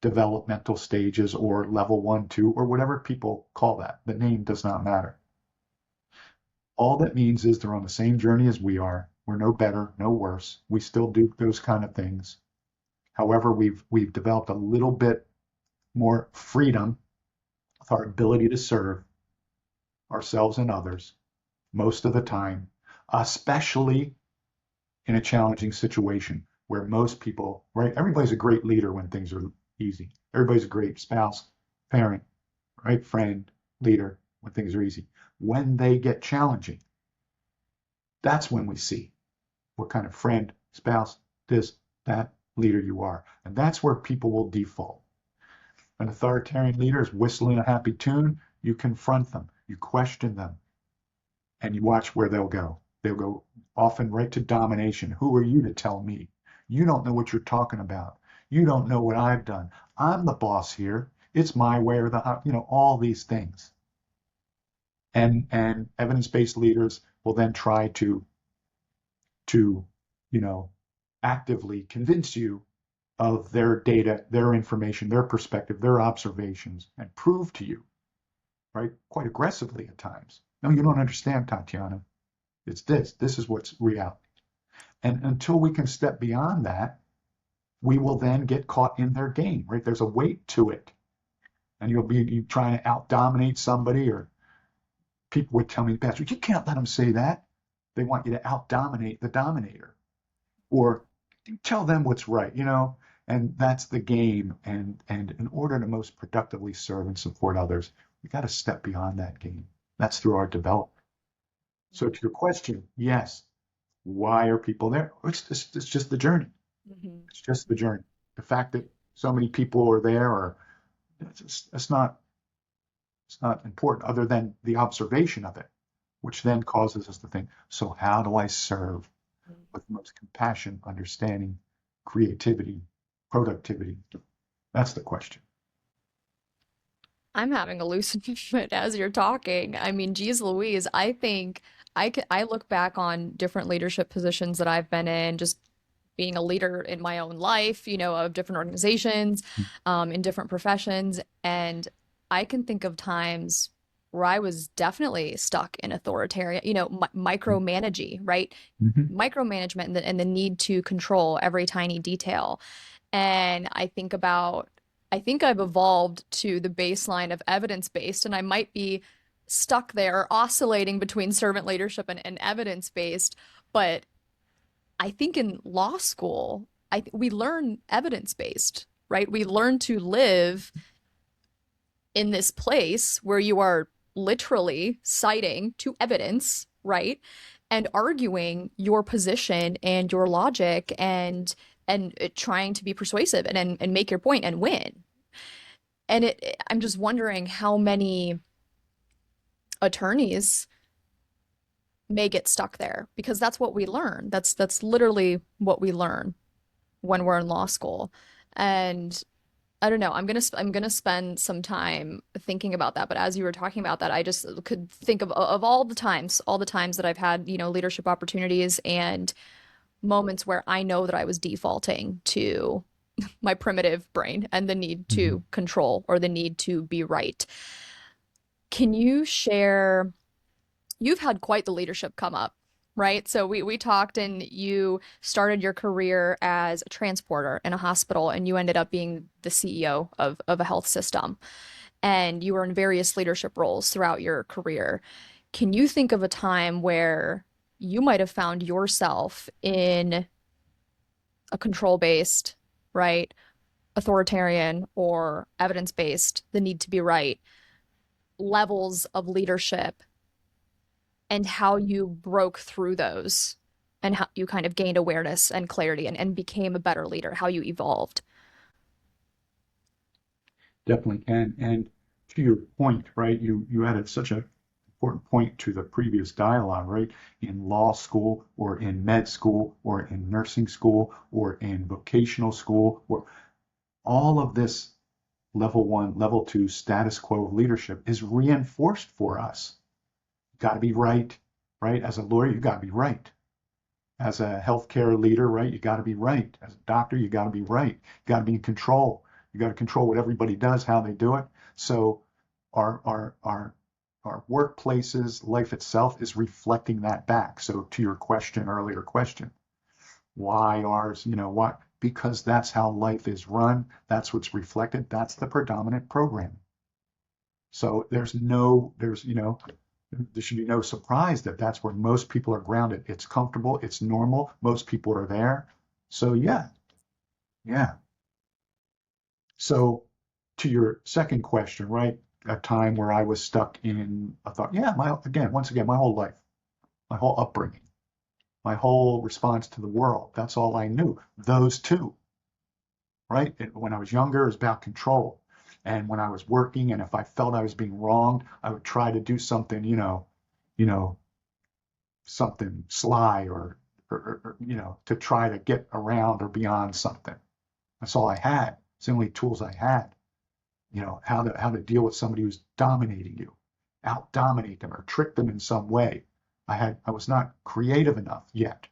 developmental stages or level 1, 2, or whatever people call that. The name does not matter. All that means is they're on the same journey as we are. We're no better, no worse. We still do those kind of things. However, we've developed a little bit more freedom with our ability to serve ourselves and others most of the time, especially in a challenging situation where most people, right? Everybody's a great leader when things are easy. Everybody's a great spouse, parent, right? Friend, leader when things are easy. When they get challenging, that's when we see what kind of friend, spouse, this, that leader you are. And that's where people will default. An authoritarian leader is whistling a happy tune. You confront them, you question them, and you watch where they'll go. They'll go often right to domination. Who are you to tell me? You don't know what you're talking about. You don't know what I've done. I'm the boss here. It's my way or all these things. And evidence-based leaders will then try to actively convince you of their data, their information, their perspective, their observations, and prove to you, right, quite aggressively at times. No, you don't understand, Tatiana. It's this. This is what's reality. And until we can step beyond that, we will then get caught in their game, right? There's a weight to it. And you trying to out-dominate somebody, or people would tell me, Pastor, you can't let them say that. They want you to out-dominate the dominator. Or tell them what's right, and that's the game. And in order to most productively serve and support others, we got to step beyond that game. That's through our development. So to your question, yes, why are people there? It's just the journey. Hmm. It's just the journey. The fact that so many people are there, or it's not important other than the observation of it, which then causes us to think, so how do I serve with the most compassion, understanding, creativity, productivity? That's the question. I'm having a lucid moment as you're talking. I mean, geez Louise, I think I look back on different leadership positions that I've been in, just being a leader in my own life, of different organizations, in different professions, and I can think of times where I was definitely stuck in authoritarian, micromanaging, right? Mm-hmm. Micromanagement and the need to control every tiny detail. And I think I've evolved to the baseline of evidence-based, and I might be stuck there oscillating between servant leadership and evidence-based. But I think in law school, we learn evidence-based, right? We learn to live in this place where you are literally citing to evidence, right? And arguing your position and your logic and trying to be persuasive and make your point and win. And I'm just wondering how many attorneys may get stuck there because that's what we learn. That's literally what we learn when we're in law school. And I don't know. I'm gonna spend some time thinking about that. But as you were talking about that, I just could think of all the times that I've had, leadership opportunities and moments where I know that I was defaulting to my primitive brain and the need Mm-hmm. to control or the need to be right. Can you share? You've had quite the leadership come up, right? So we talked and you started your career as a transporter in a hospital and you ended up being the CEO of a health system. And you were in various leadership roles throughout your career. Can you think of a time where you might have found yourself in a control-based, right, authoritarian or evidence-based, the need to be right, levels of leadership and how you broke through those and how you kind of gained awareness and clarity and became a better leader, how you evolved. Definitely can. And to your point, right, you added such an important point to the previous dialogue, right? In law school or in med school or in nursing school or in vocational school, or all of this level one, level two status quo leadership is reinforced for us. You got to be right, right? As a lawyer, you got to be right. As a healthcare leader, right, you got to be right. As a doctor, you got to be right. You got to be in control. You got to control what everybody does, how they do it. So our our our our workplaces, life itself is reflecting that back. So to your question, earlier question, why ours? Why? Because that's how life is run. That's what's reflected. That's the predominant program. So there should be no surprise that that's where most people are grounded. It's comfortable, it's normal, most people are there. So yeah, yeah. So to your second question, right? A time where I was stuck in a thought, yeah, once again, my whole life, my whole upbringing, my whole response to the world, that's all I knew. Those two, right? When I was younger, it was about control. And when I was working, and if I felt I was being wronged, I would try to do something, you know, something sly or to try to get around or beyond something. That's all I had. It's the only tools I had. How to deal with somebody who's dominating you, out dominate them or trick them in some way. I was not creative enough yet.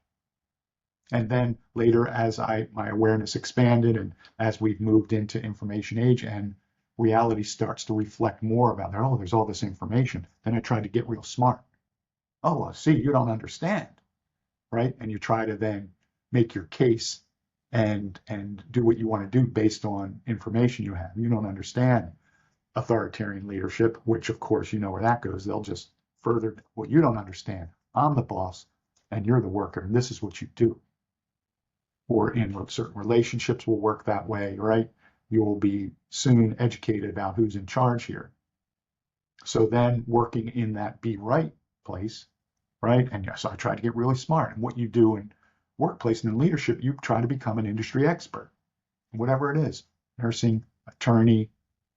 And then later, as my awareness expanded and as we've moved into information age and reality starts to reflect more about there, oh, there's all this information. Then I tried to get real smart. Oh, well, see, you don't understand, right? And you try to then make your case and do what you want to do based on information you have. You don't understand authoritarian leadership, which of course you know where that goes. They'll just further what you don't understand. I'm the boss and you're the worker, and this is what you do. Or in certain relationships will work that way, right? You will be soon educated about who's in charge here. So then working in that be right place, right? And yes, I try to get really smart. And what you do in workplace and in leadership, you try to become an industry expert, whatever it is, nursing, attorney,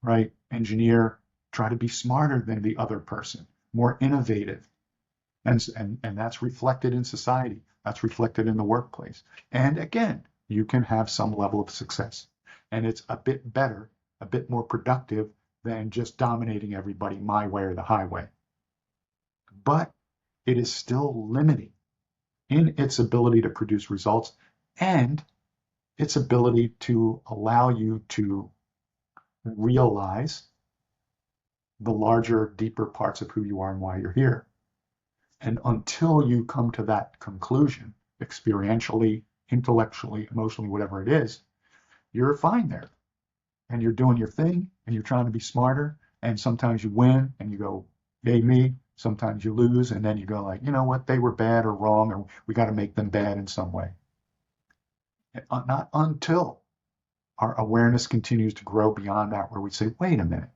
right? Engineer, try to be smarter than the other person, more innovative. And that's reflected in society. That's reflected in the workplace. And again, you can have some level of success. And it's a bit better, a bit more productive than just dominating everybody my way or the highway. But it is still limiting in its ability to produce results and its ability to allow you to realize the larger, deeper parts of who you are and why you're here. And until you come to that conclusion, experientially, intellectually, emotionally, whatever it is, you're fine there. And you're doing your thing and you're trying to be smarter. And sometimes you win and you go, yay me. Sometimes you lose and then you go like, you know what, they were bad or wrong, or we got to make them bad in some way. Not until our awareness continues to grow beyond that, where we say, wait a minute,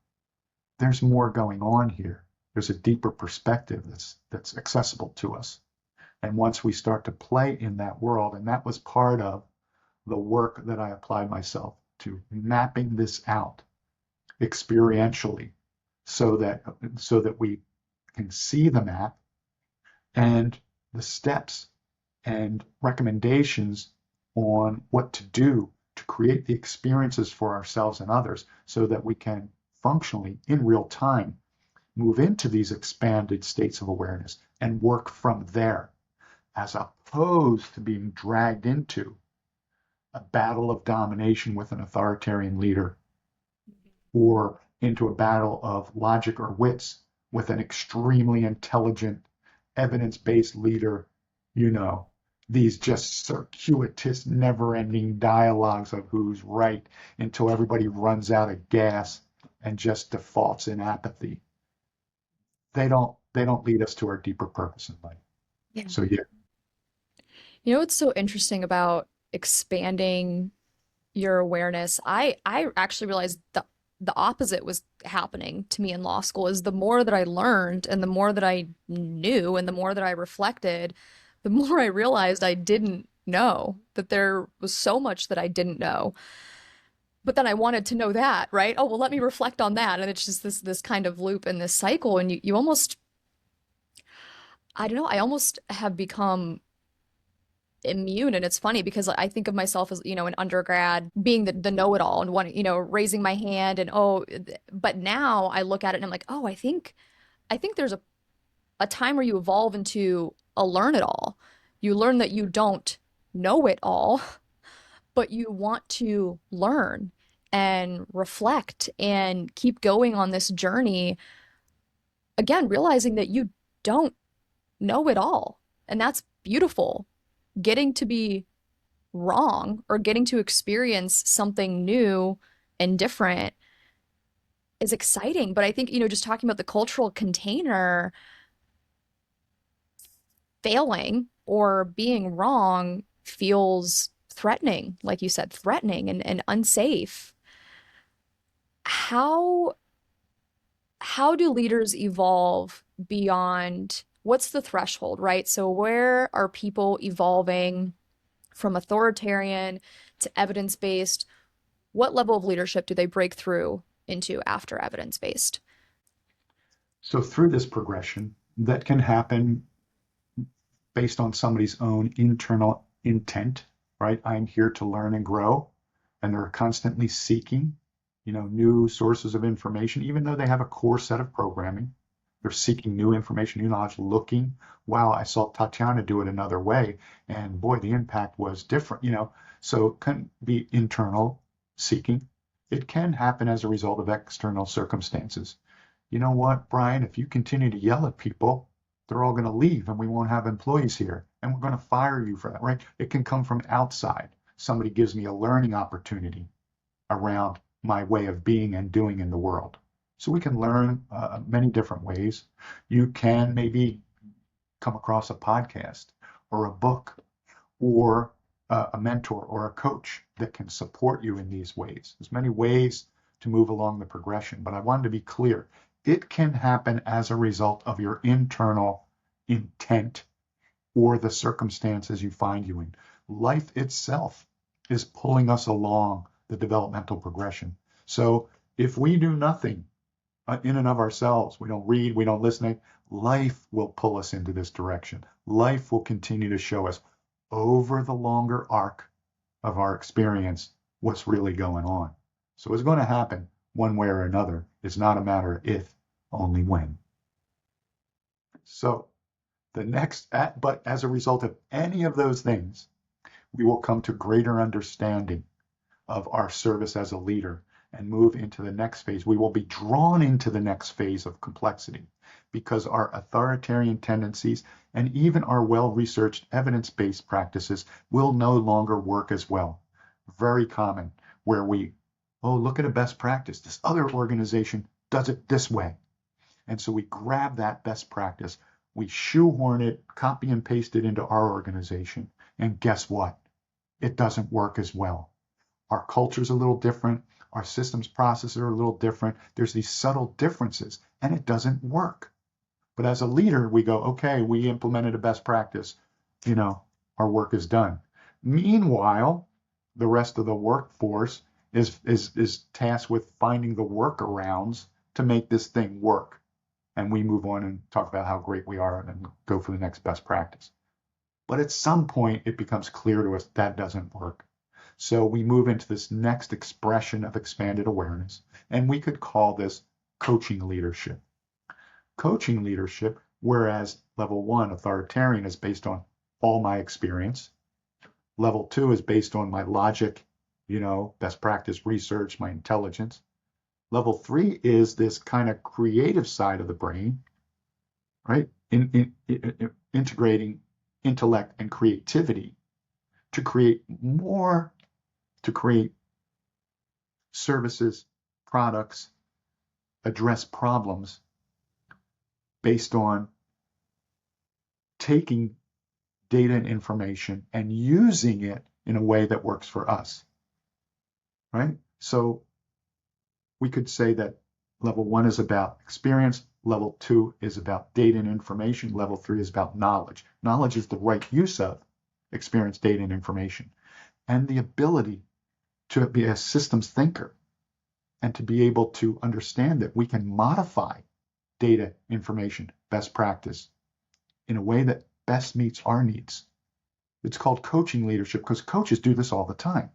there's more going on here. There's a deeper perspective that's accessible to us. And once we start to play in that world, and that was part of the work that I applied myself to, mapping this out experientially so that we can see the map and the steps and recommendations on what to do to create the experiences for ourselves and others so that we can functionally in real time move into these expanded states of awareness and work from there, as opposed to being dragged into a battle of domination with an authoritarian leader or into a battle of logic or wits with an extremely intelligent, evidence-based leader, these just circuitous, never-ending dialogues of who's right until everybody runs out of gas and just defaults in apathy. They don't lead us to our deeper purpose in life. Yeah. So yeah. You know what's so interesting about expanding your awareness? I actually realized the opposite was happening to me in law school. Is the more that I learned and the more that I knew and the more that I reflected, the more I realized I didn't know, that there was so much that I didn't know. But then I wanted to know that, right? Oh, well, let me reflect on that. And it's just this kind of loop and this cycle. And you almost, I don't know, I almost have become immune. And it's funny because I think of myself as, an undergrad being the know-it-all and one, raising my hand and but now I look at it and I'm like, oh, I think there's a time where you evolve into a learn it all. You learn that you don't know it all, but you want to learn and reflect and keep going on this journey. Again, realizing that you don't know it all. And that's beautiful. Getting to be wrong or getting to experience something new and different is exciting. But I think, just talking about the cultural container, failing or being wrong feels threatening, like you said, threatening and unsafe. How how do leaders evolve beyond what's the threshold, right? So where are people evolving from authoritarian to evidence-based? What level of leadership do they break through into after evidence-based? So through this progression that can happen based on somebody's own internal intent, right? I'm here to learn and grow, and they're constantly seeking, new sources of information, even though they have a core set of programming. They're seeking new information, new knowledge, looking. Wow, I saw Tatiana do it another way, and boy, the impact was different. So it can be internal seeking. It can happen as a result of external circumstances. You know what, Brian, if you continue to yell at people, they're all going to leave and we won't have employees here and we're going to fire you for that, right? It can come from outside. Somebody gives me a learning opportunity around my way of being and doing in the world. So we can learn many different ways. You can maybe come across a podcast or a book or a mentor or a coach that can support you in these ways. There's many ways to move along the progression, but I wanted to be clear. It can happen as a result of your internal intent or the circumstances you find you in. Life itself is pulling us along the developmental progression. So if we do nothing in and of ourselves, we don't read, we don't listen, life will pull us into this direction. Life will continue to show us over the longer arc of our experience what's really going on. So it's going to happen one way or another. It's not a matter of if, only when. So but as a result of any of those things, we will come to greater understanding of our service as a leader and move into the next phase. We will be drawn into the next phase of complexity because our authoritarian tendencies and even our well-researched evidence-based practices will no longer work as well. Very common where look at a best practice. This other organization does it this way. And so we grab that best practice, we shoehorn it, copy and paste it into our organization, and guess what? It doesn't work as well. Our culture's a little different. Our systems processes are a little different. There's these subtle differences, and it doesn't work. But as a leader, we go, okay, we implemented a best practice. Our work is done. Meanwhile, the rest of the workforce is tasked with finding the workarounds to make this thing work. And we move on and talk about how great we are and go for the next best practice. But at some point, it becomes clear to us that doesn't work. So we move into this next expression of expanded awareness, and we could call this coaching leadership. Coaching leadership, whereas level 1, authoritarian, is based on all my experience. Level 2 is based on my logic, best practice research, my intelligence. Level 3 is this kind of creative side of the brain, right? Integrating intellect and creativity to create services, products, address problems based on taking data and information and using it in a way that works for us, right? So we could say that level 1 is about experience, level 2 is about data and information, level 3 is about knowledge. Knowledge is the right use of experience, data, and information, and the ability to be a systems thinker and to be able to understand that we can modify data, information, best practice in a way that best meets our needs. It's called coaching leadership because coaches do this all the time,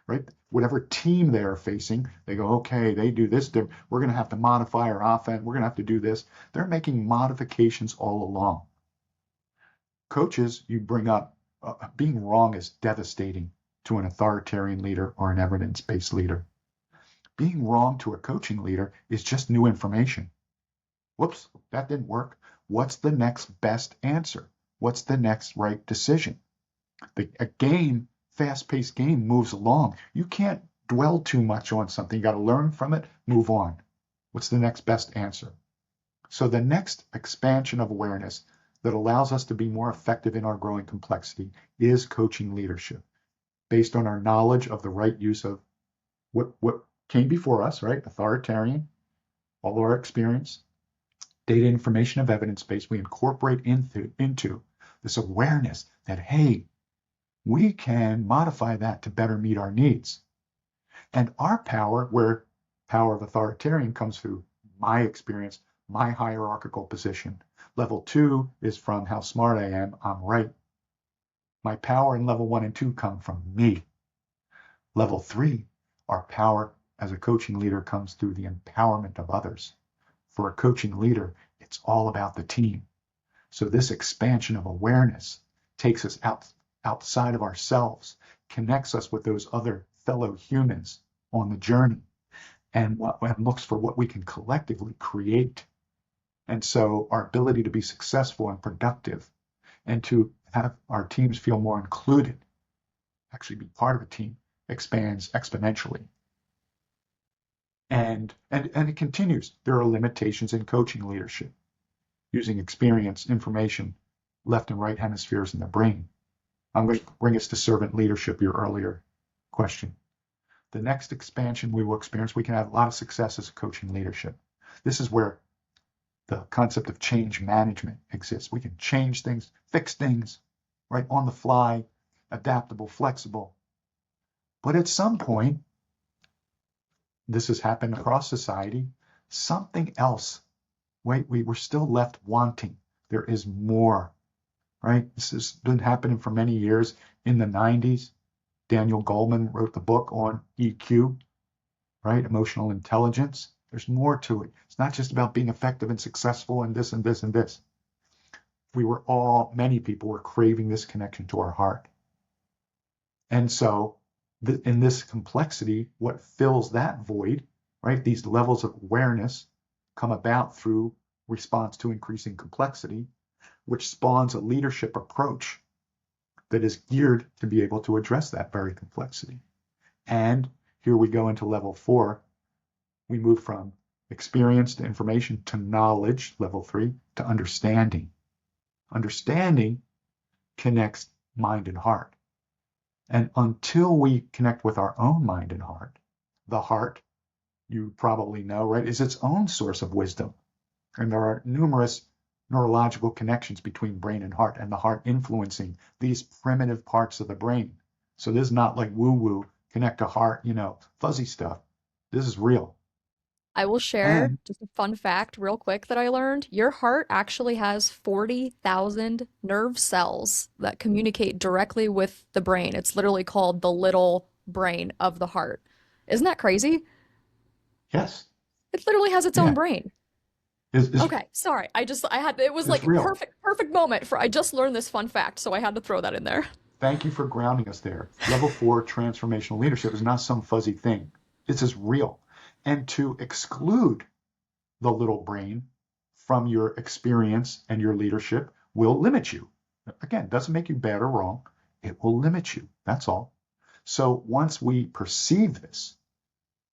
right? Whatever team they're facing, they go, okay, they do this. We're going to have to modify our offense. We're going to have to do this. They're making modifications all along. Coaches, you bring up, being wrong is devastating to an authoritarian leader or an evidence-based leader. Being wrong to a coaching leader is just new information. Whoops, that didn't work. What's the next best answer? What's the next right decision? A game, fast-paced game, moves along. You can't dwell too much on something. You got to learn from it, move on. What's the next best answer? So the next expansion of awareness that allows us to be more effective in our growing complexity is coaching leadership, based on our knowledge of the right use of what came before us, right? Authoritarian, all of our experience, data, information of evidence-based, we incorporate into this awareness that, hey, we can modify that to better meet our needs. And our power, where power of authoritarian comes through my experience, my hierarchical position. Level 2 is from how smart I am, I'm right. My power in level 1 and 2 come from me. Level 3, our power as a coaching leader comes through the empowerment of others. For a coaching leader, it's all about the team. So this expansion of awareness takes us outside of ourselves, connects us with those other fellow humans on the journey, and looks for what we can collectively create. And so our ability to be successful and productive and to have our teams feel more included, actually be part of a team, expands exponentially. And it continues. There are limitations in coaching leadership, using experience, information, left and right hemispheres in the brain. I'm going to bring us to servant leadership, your earlier question. The next expansion we will experience, we can have a lot of success as a coaching leadership. This is where the concept of change management exists. We can change things, fix things, right, on the fly, adaptable, flexible. But at some point, this has happened across society, something else, wait, we were still left wanting. There is more, right? This has been happening for many years. In the 90s, Daniel Goleman wrote the book on EQ, right? Emotional intelligence. There's more to it. It's not just about being effective and successful and this and this and this. Many people were craving this connection to our heart. And so in this complexity, what fills that void, right? These levels of awareness come about through response to increasing complexity, which spawns a leadership approach that is geared to be able to address that very complexity. And here we go into level 4. We move from experience to information to knowledge, level 3, to understanding. Understanding connects mind and heart. And until we connect with our own mind and heart, the heart, you probably know, right, is its own source of wisdom. And there are numerous neurological connections between brain and heart, and the heart influencing these primitive parts of the brain. So this is not like woo-woo, connect to heart, fuzzy stuff. This is real. I will share And just a fun fact real quick that I learned. Your heart actually has 40,000 nerve cells that communicate directly with the brain. It's literally called the little brain of the heart. Isn't that crazy? yes, It literally has its own yeah, brain. is Okay, sorry. I had it was is like real. perfect moment for I just learned this fun fact, so I had to throw that in there. Thank you for grounding us there. Level 4 transformational leadership is not some fuzzy thing. This is real. And to exclude the little brain from your experience and your leadership will limit you. Again, doesn't make you bad or wrong. It will limit you. That's all. So once we perceive this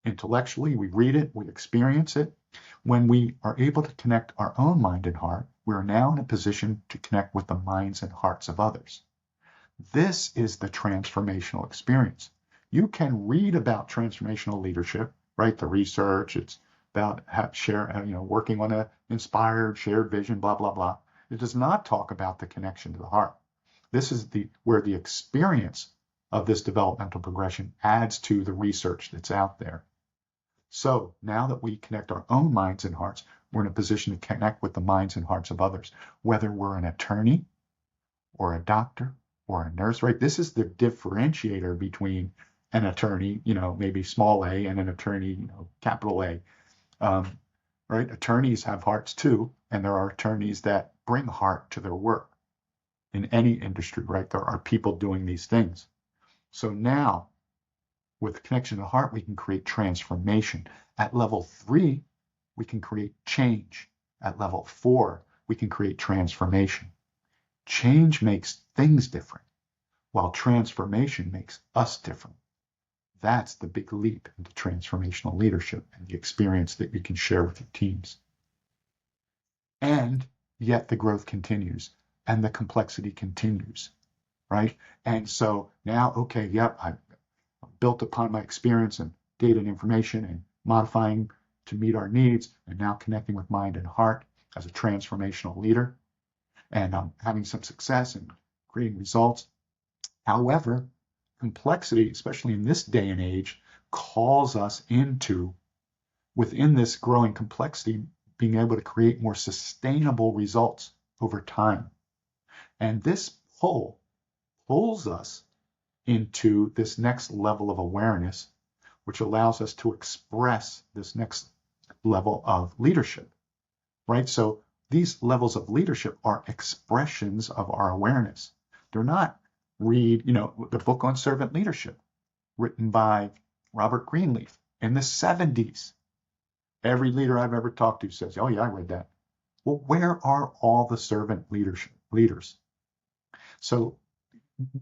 intellectually, we read it, we experience it. When we are able to connect our own mind and heart, we are now in a position to connect with the minds and hearts of others. This is the transformational experience. You can read about transformational leadership, right? The research, it's about working on an inspired, shared vision, blah, blah, blah. It does not talk about the connection to the heart. This is where the experience of this developmental progression adds to the research that's out there. So now that we connect our own minds and hearts, we're in a position to connect with the minds and hearts of others, whether we're an attorney or a doctor or a nurse, right? This is the differentiator between an attorney, maybe small a, and an attorney, capital A. Right? Attorneys have hearts too, and there are attorneys that bring heart to their work in any industry, right? There are people doing these things. So now, with connection to the heart, we can create transformation. At level 3, we can create change. At level 4, we can create transformation. Change makes things different, while transformation makes us different. That's the big leap into transformational leadership and the experience that you can share with your teams. And yet the growth continues and the complexity continues, right? And so now, okay, yep, I've built upon my experience and data and information and modifying to meet our needs, and now connecting with mind and heart as a transformational leader. And I'm having some success in creating results. However, complexity, especially in this day and age, calls us into, within this growing complexity, being able to create more sustainable results over time. And this pulls us into this next level of awareness, which allows us to express this next level of leadership, right? So these levels of leadership are expressions of our awareness. They're not the book on servant leadership written by Robert Greenleaf in the 70s. Every leader I've ever talked to says, oh yeah, I read that. Well, where are all the servant leaders? So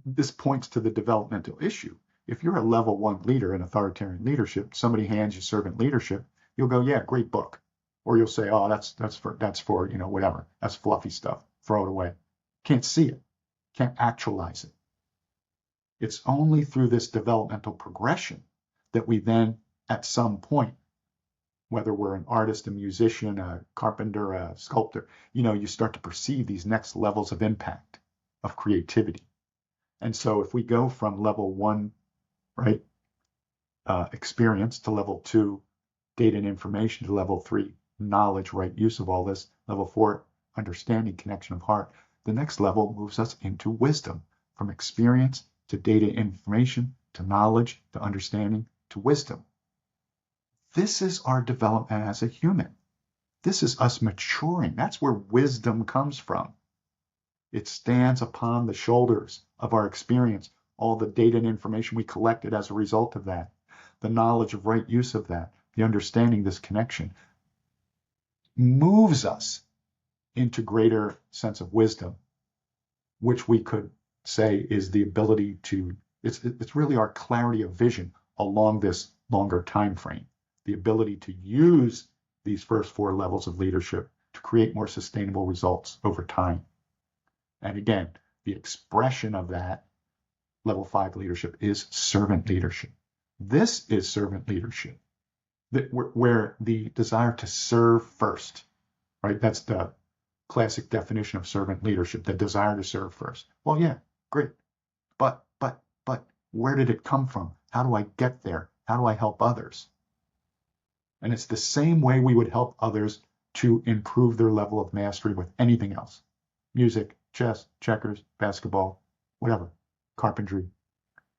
this points to the developmental issue. If you're a level 1 leader in authoritarian leadership, somebody hands you servant leadership, you'll go, yeah, great book. Or you'll say, oh, that's for whatever. That's fluffy stuff. Throw it away. Can't see it. Can't actualize it. It's only through this developmental progression that we then, at some point, whether we're an artist, a musician, a carpenter, a sculptor, you start to perceive these next levels of impact, of creativity. And so if we go from level 1, right, experience, to level 2, data and information, to level 3, knowledge, right use of all this, level 4, understanding, connection of heart, the next level moves us into wisdom, from experience to data information to knowledge, to understanding, to wisdom. This is our development as a human. This is us maturing. That's where wisdom comes from. It stands upon the shoulders of our experience, all the data and information we collected as a result of that, the knowledge of right use of that, the understanding this connection moves us into greater sense of wisdom, which we could say is the ability to, it's really our clarity of vision along this longer time frame, the ability to use these first four levels of leadership to create more sustainable results over time. And again, the expression of that level 5 leadership is servant leadership. This is servant leadership, where the desire to serve first, right? That's the classic definition of servant leadership, the desire to serve first. Well, yeah, great. But, where did it come from? How do I get there? How do I help others? And it's the same way we would help others to improve their level of mastery with anything else. Music, chess, checkers, basketball, whatever, carpentry.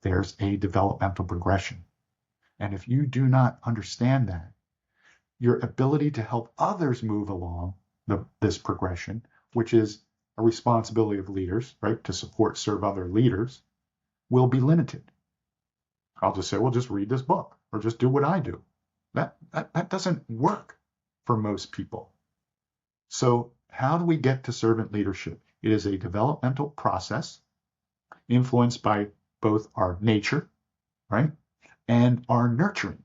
There's a developmental progression. And if you do not understand that, your ability to help others move along this progression, which is a responsibility of leaders, right, to support, serve other leaders, will be limited. I'll just say, well, just read this book or just do what I do. That doesn't work for most people. So how do we get to servant leadership? It is a developmental process influenced by both our nature, right, and our nurturing.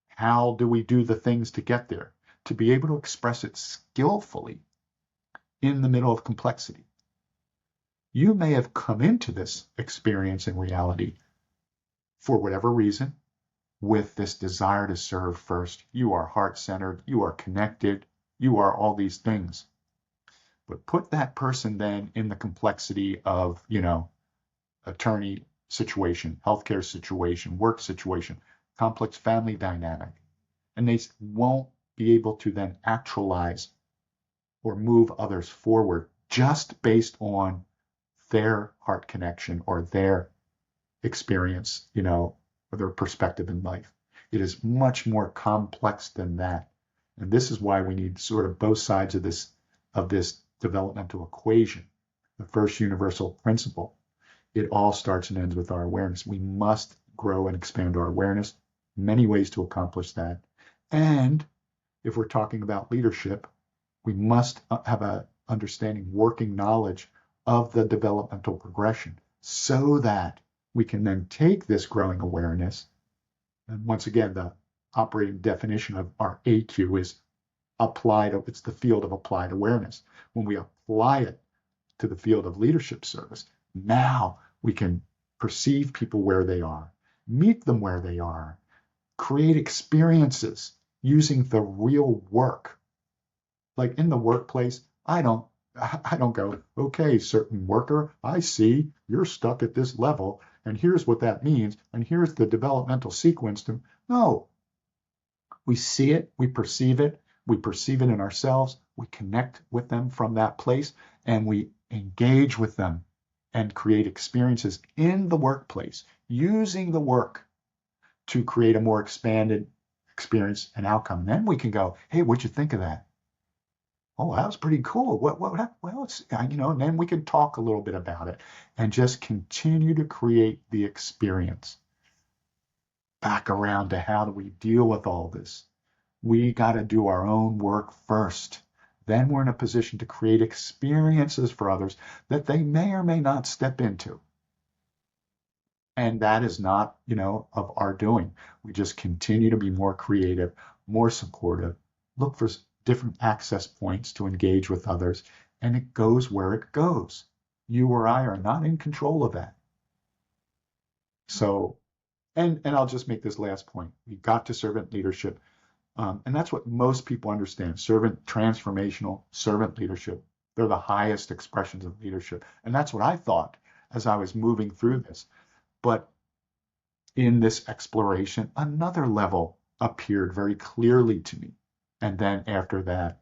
How do we do the things to get there? To be able to express it skillfully in the middle of complexity. You may have come into this experience in reality for whatever reason with this desire to serve first. You are heart-centered, you are connected, you are all these things. But put that person then in the complexity of, attorney situation, healthcare situation, work situation, complex family dynamic, and they won't be able to then actualize or move others forward just based on their heart connection or their experience, or their perspective in life. It is much more complex than that. And this is why we need sort of both sides of this developmental equation. The first universal principle. It all starts and ends with our awareness. We must grow and expand our awareness. Many ways to accomplish that. And if we're talking about leadership, we must have an understanding, working knowledge of the developmental progression so that we can then take this growing awareness. And once again, the operating definition of our AQ is applied, it's the field of applied awareness. When we apply it to the field of leadership service, now we can perceive people where they are, meet them where they are, create experiences using the real work. Like in the workplace, I don't go, okay, certain worker, I see you're stuck at this level, and here's what that means, and here's the developmental sequence. No, we see it, we perceive it in ourselves, we connect with them from that place, and we engage with them and create experiences in the workplace, using the work to create a more expanded experience and outcome. And then we can go, hey, what'd you think of that? Oh, that was pretty cool. Well, it's, and then we can talk a little bit about it and just continue to create the experience. Back around to how do we deal with all this? We got to do our own work first. Then we're in a position to create experiences for others that they may or may not step into. And that is not, of our doing. We just continue to be more creative, more supportive, look for different access points to engage with others, and it goes where it goes. You or I are not in control of that. So, and I'll just make this last point. We got to servant leadership. And that's what most people understand. Transformational servant leadership. They're the highest expressions of leadership. And that's what I thought as I was moving through this. But in this exploration, another level appeared very clearly to me. And then after that,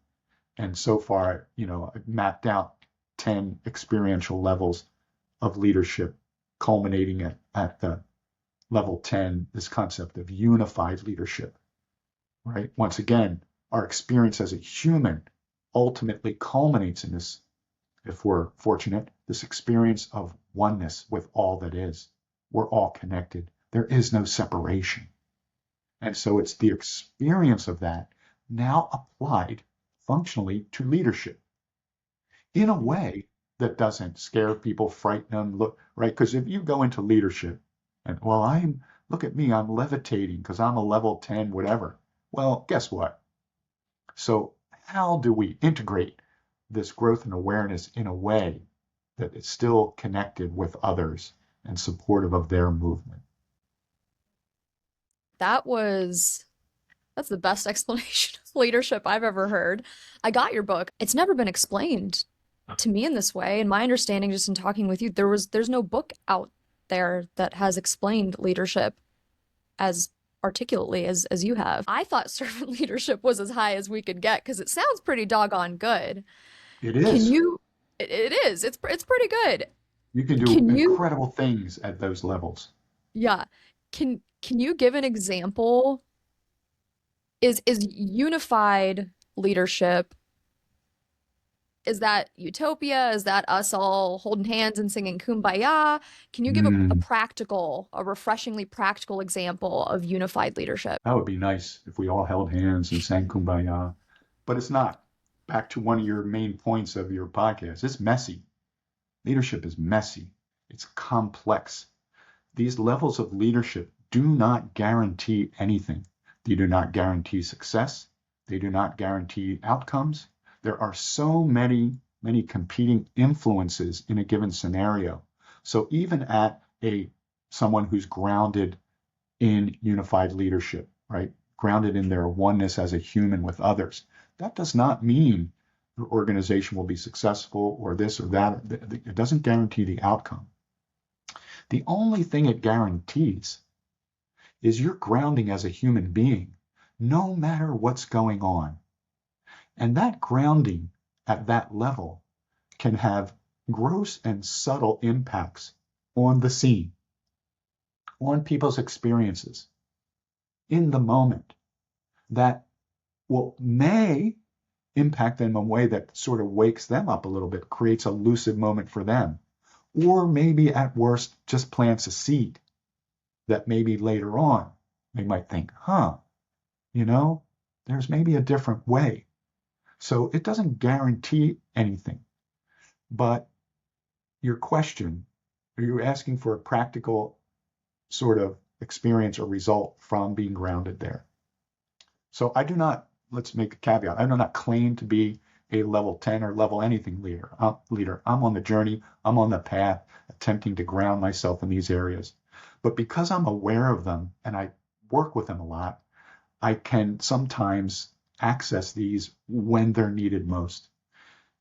and so far, I've mapped out 10 experiential levels of leadership, culminating at the level 10, this concept of unified leadership, right? Once again, our experience as a human ultimately culminates in this, if we're fortunate, this experience of oneness with all that is. We're all connected. There is no separation. And so it's the experience of that now applied functionally to leadership in a way that doesn't scare people, frighten them, look, right? Because if you go into leadership and, well, look at me, I'm levitating because I'm a level 10, whatever. Well, guess what? So how do we integrate this growth and awareness in a way that is still connected with others and supportive of their movement? That was That's the best explanation of leadership I've ever heard. I got your book. It's never been explained to me in this way. And my understanding, just in talking with you, there's no book out there that has explained leadership as articulately as you have. I thought servant leadership was as high as we could get because it sounds pretty doggone good. It Can is. you? It is. It's pretty good. You can do Can you? incredible things at those levels. Yeah. Can you give an example? Is unified leadership, is that utopia? Is that us all holding hands and singing Kumbaya? Can you give a Mm, practical, a refreshingly practical example of unified leadership? that would be nice if we all held hands and sang Kumbaya, but it's not. Back to one of your main points of your podcast, it's messy. Leadership is messy. It's complex. These levels of leadership do not guarantee anything. They do not guarantee success. They do not guarantee outcomes. There are so many competing influences in a given scenario. So even at someone who's grounded in unified leadership, right? Grounded in their oneness as a human with others, that does not mean the organization will be successful or this or that. It doesn't guarantee the outcome. The only thing it guarantees is your grounding as a human being, no matter what's going on. And that grounding at that level can have gross and subtle impacts on the scene, on people's experiences in the moment that may impact them in a way that sort of wakes them up a little bit, creates a lucid moment for them, or maybe at worst just plants a seed that maybe later on they might think, you know, there's maybe a different way. So it doesn't guarantee anything. But your question, are you asking for a practical sort of experience or result from being grounded there? So I do not, let's make a caveat, I do not claim to be a level 10 or level anything leader. I'm on the journey, I'm on the path, attempting to ground myself in these areas. But because I'm aware of them and I work with them a lot, I can sometimes access these when they're needed most.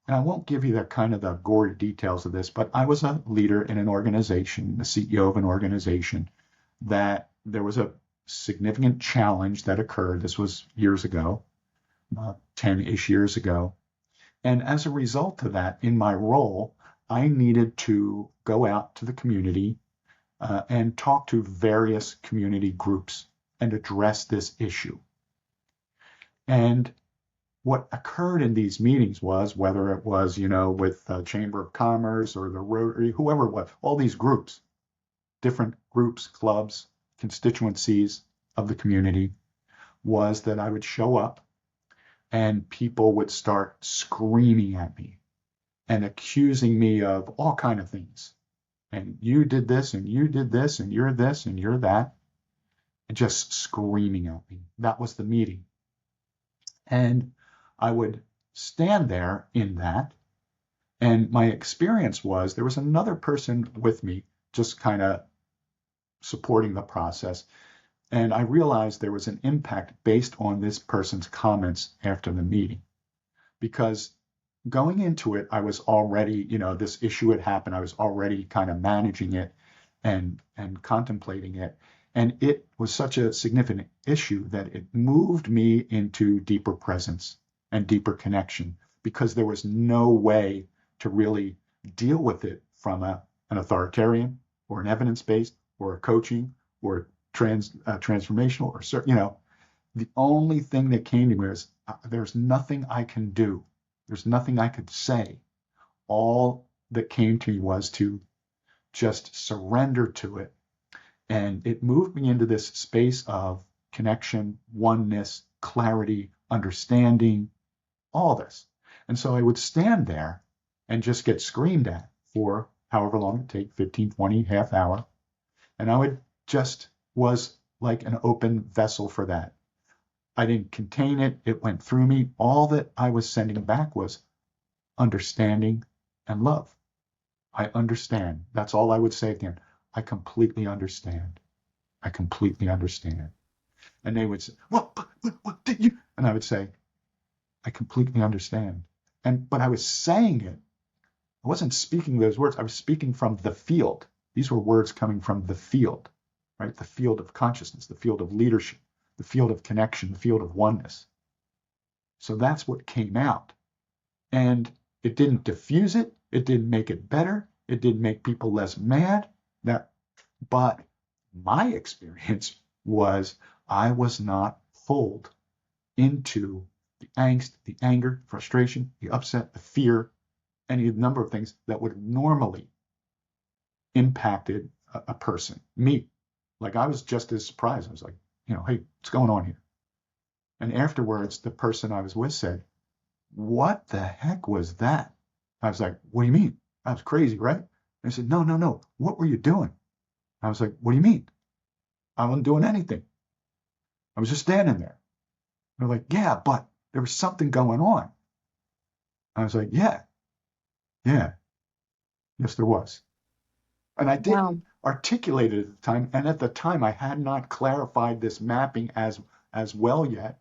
And I won't give you the kind of the gory details of this, but I was a leader in an organization, the CEO of an organization, that there was a significant challenge that occurred. This was years ago, 10-ish years ago. And as a result of that, in my role, I needed to go out to the community and talk to various community groups and address this issue. And what occurred in these meetings was, whether it was, with the Chamber of Commerce or the Rotary, whoever it was, all these groups, different groups, clubs, constituencies of the community, was that I would show up and people would start screaming at me and accusing me of all kind of things. And you did this, and you did this, and you're this, and you're that, and just screaming at me. That was the meeting. And I would stand there in that. And my experience was there was another person with me, just kind of supporting the process. And I realized there was an impact based on this person's comments after the meeting. Because going into it, I was already, this issue had happened. I was already kind of managing it and contemplating it. And it was such a significant issue that it moved me into deeper presence and deeper connection because there was no way to really deal with it from an authoritarian or an evidence-based or a coaching or transformational or certain, the only thing that came to me was there's nothing I can do. There's nothing I could say. All that came to me was to just surrender to it. And it moved me into this space of connection, oneness, clarity, understanding, all this. And so I would stand there and just get screamed at for however long it take, 15, 20, half hour. And I would just was like an open vessel for that. I didn't contain it. It went through me. All that I was sending back was understanding and love. I understand. That's all I would say at the end. I completely understand. I completely understand. And they would say, what did you? And I would say, I completely understand. But I was saying it. I wasn't speaking those words. I was speaking from the field. These were words coming from the field, right? The field of consciousness, the field of leadership, the field of connection, the field of oneness. So that's what came out. And it didn't diffuse it. It didn't make it better. It didn't make people less mad. But my experience was I was not pulled into the angst, the anger, frustration, the upset, the fear, any number of things that would have normally impacted a person, me. Like I was just as surprised. I was like, hey, what's going on here? And afterwards, the person I was with said, what the heck was that? I was like, what do you mean? That was crazy, right? And they said, no, no, no. What were you doing? I was like, what do you mean? I wasn't doing anything. I was just standing there. They're like, yeah, but there was something going on. I was like, yeah, yes, there was. And I Wow. didn't articulate it at the time. And at the time, I had not clarified this mapping as well yet.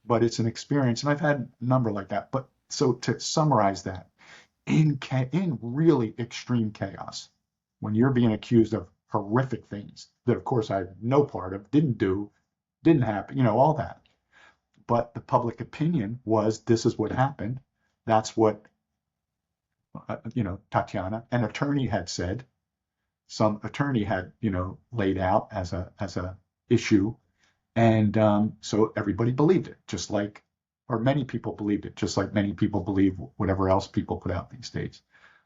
But it's an experience, and I've had a number like that. But so to summarize that, in really extreme chaos, when you're being accused of horrific things that, of course, I had no part of, didn't do, didn't happen, all that. But the public opinion was this is what happened. That's what, Tatiana, an attorney had said. Some attorney had, laid out as a issue. And so everybody believed it, or many people believed it, just like many people believe whatever else people put out these days.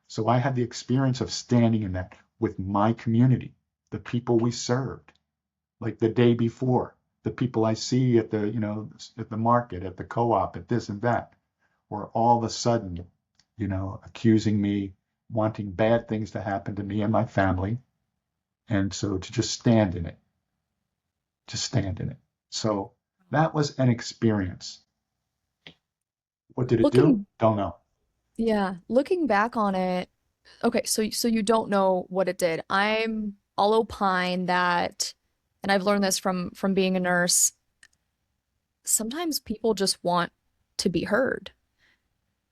So I had the experience of standing in that with my community, the people we served, like the day before, the people I see at the market, at the co-op, at this and that, or all of a sudden, accusing me, wanting bad things to happen to me and my family. And so to just stand in it, to stand in it. So that was an experience. What did it do? Looking, Don't know. yeah, looking back on it, okay, so you don't know what it did. I'll opine that, and I've learned this from being a nurse, sometimes people just want to be heard.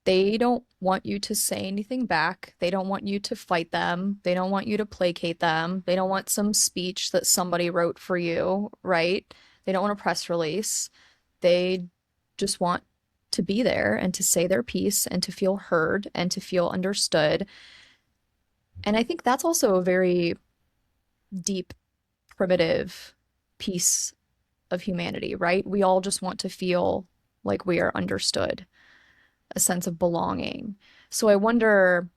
They don't want you to say anything back. They don't want you to fight them. They don't want you to placate them. They don't want some speech that somebody wrote for you, right? They don't want a press release. They just want to be there and to say their piece and to feel heard and to feel understood. And I think that's also a very deep, primitive piece of humanity, right? We all just want to feel like we are understood, a sense of belonging. So I wonder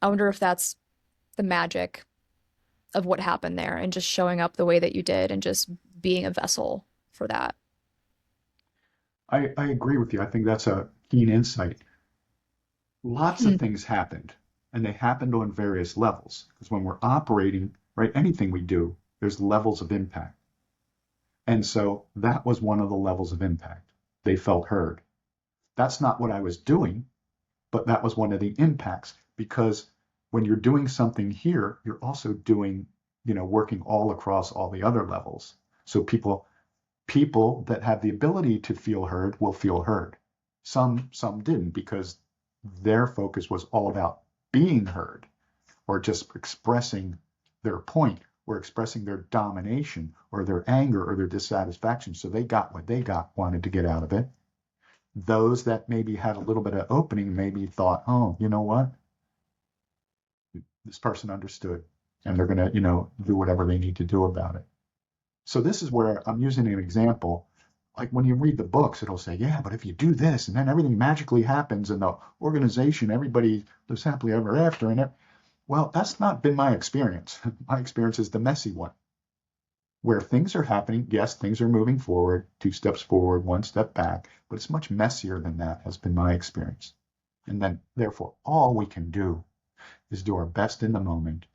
if that's the magic of what happened there and just showing up the way that you did and just being a vessel for that. I agree with you. I think that's a keen insight. Lots of Hmm. things happened, and they happened on various levels. Because when we're operating, right, anything we do, there's levels of impact. And so that was one of the levels of impact. They felt heard. That's not what I was doing, but that was one of the impacts because when you're doing something here, you're also doing, working all across all the other levels. So people that have the ability to feel heard will feel heard. Some didn't because their focus was all about being heard or just expressing their point or expressing their domination or their anger or their dissatisfaction. So they got what they wanted to get out of it. Those that maybe had a little bit of opening maybe thought, oh, you know what? This person understood. and they're going to, do whatever they need to do about it. So this is where I'm using an example. Like when you read the books, it'll say, yeah, but if you do this and then everything magically happens in the organization, everybody lives happily ever after. Well, that's not been my experience. My experience is the messy one, where things are happening. Yes, things are moving forward, 2 steps forward, 1 step back, but it's much messier than that, has been my experience. And then, therefore, all we can do is do our best in the moment.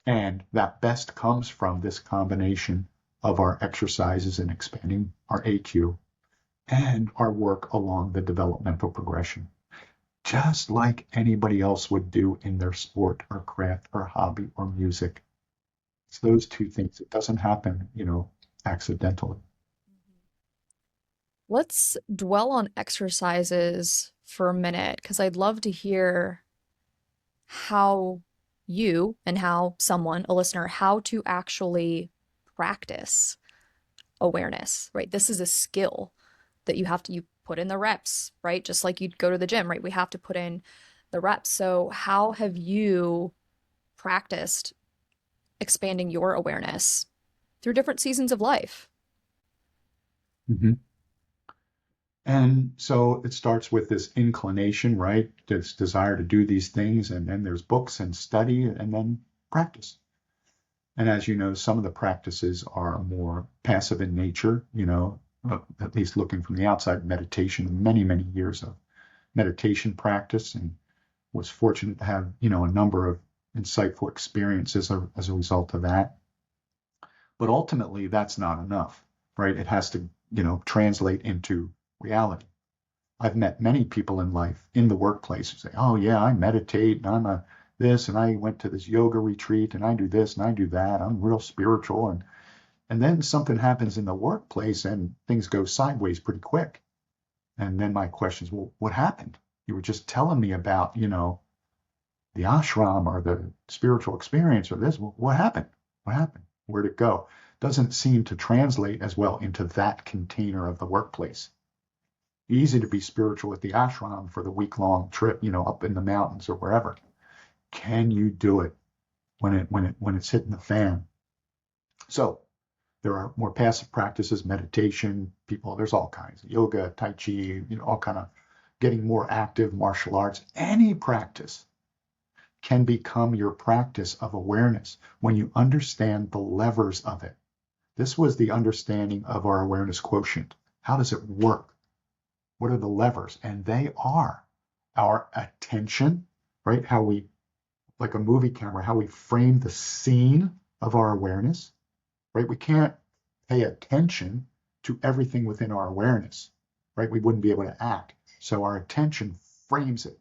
And that best comes from this combination of our exercises in expanding our AQ and our work along the developmental progression, just like anybody else would do in their sport or craft or hobby or music. It's those two things. It doesn't happen, accidentally. Let's dwell on exercises for a minute because I'd love to hear how you and how someone, a listener, how to actually practice awareness, right? This is a skill that you put in the reps, right? Just like you'd go to the gym, right? We have to put in the reps. So how have you practiced expanding your awareness through different seasons of life? Mhm. And so it starts with this inclination, right? This desire to do these things. And then there's books and study and then practice. And as you know, some of the practices are more passive in nature, at least looking from the outside, meditation, many, many years of meditation practice, and was fortunate to have, a number of insightful experiences as a result of that. But ultimately, that's not enough, right? It has to, translate into reality. I've met many people in life, in the workplace, who say, "Oh yeah, I meditate, and I'm a this, and I went to this yoga retreat, and I do this, and I do that. I'm real spiritual." And then something happens in the workplace, and things go sideways pretty quick. And then my question is, well, what happened? You were just telling me about, the ashram or the spiritual experience or this. Well, what happened? What happened? Where'd it go? Doesn't seem to translate as well into that container of the workplace. Easy to be spiritual at the ashram for the week-long trip, up in the mountains or wherever. Can you do it when it's hitting the fan? So there are more passive practices, meditation, there's all kinds, yoga, tai chi, all kind of getting more active, martial arts. Any practice can become your practice of awareness when you understand the levers of it. This was the understanding of our awareness quotient. How does it work? What are the levers? And they are our attention, right? How we, like a movie camera, how we frame the scene of our awareness, right? We can't pay attention to everything within our awareness, right? We wouldn't be able to act. So our attention frames it.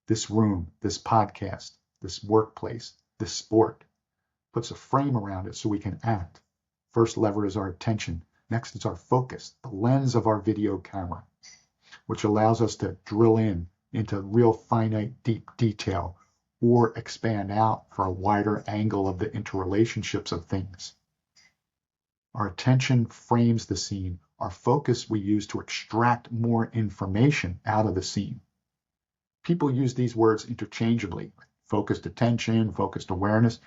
This room, this podcast, this workplace, this sport, puts a frame around it so we can act. First lever is our attention. Next is our focus, the lens of our video camera, which allows us to drill into real finite, deep detail or expand out for a wider angle of the interrelationships of things. Our attention frames the scene. Our focus we use to extract more information out of the scene. People use these words interchangeably. Focused attention, focused awareness.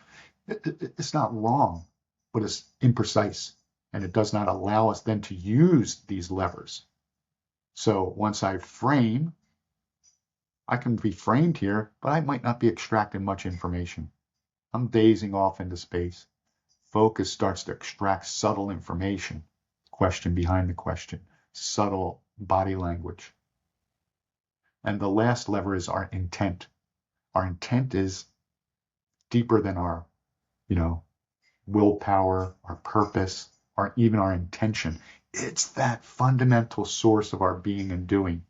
It's not wrong, but it's imprecise. And it does not allow us then to use these levers. So once I frame, I can be framed here, but I might not be extracting much information. I'm dazing off into space. Focus starts to extract subtle information, question behind the question, subtle body language. And the last lever is our intent. Our intent is deeper than our, willpower, our purpose, or even our intention. It's that fundamental source of our being and doing.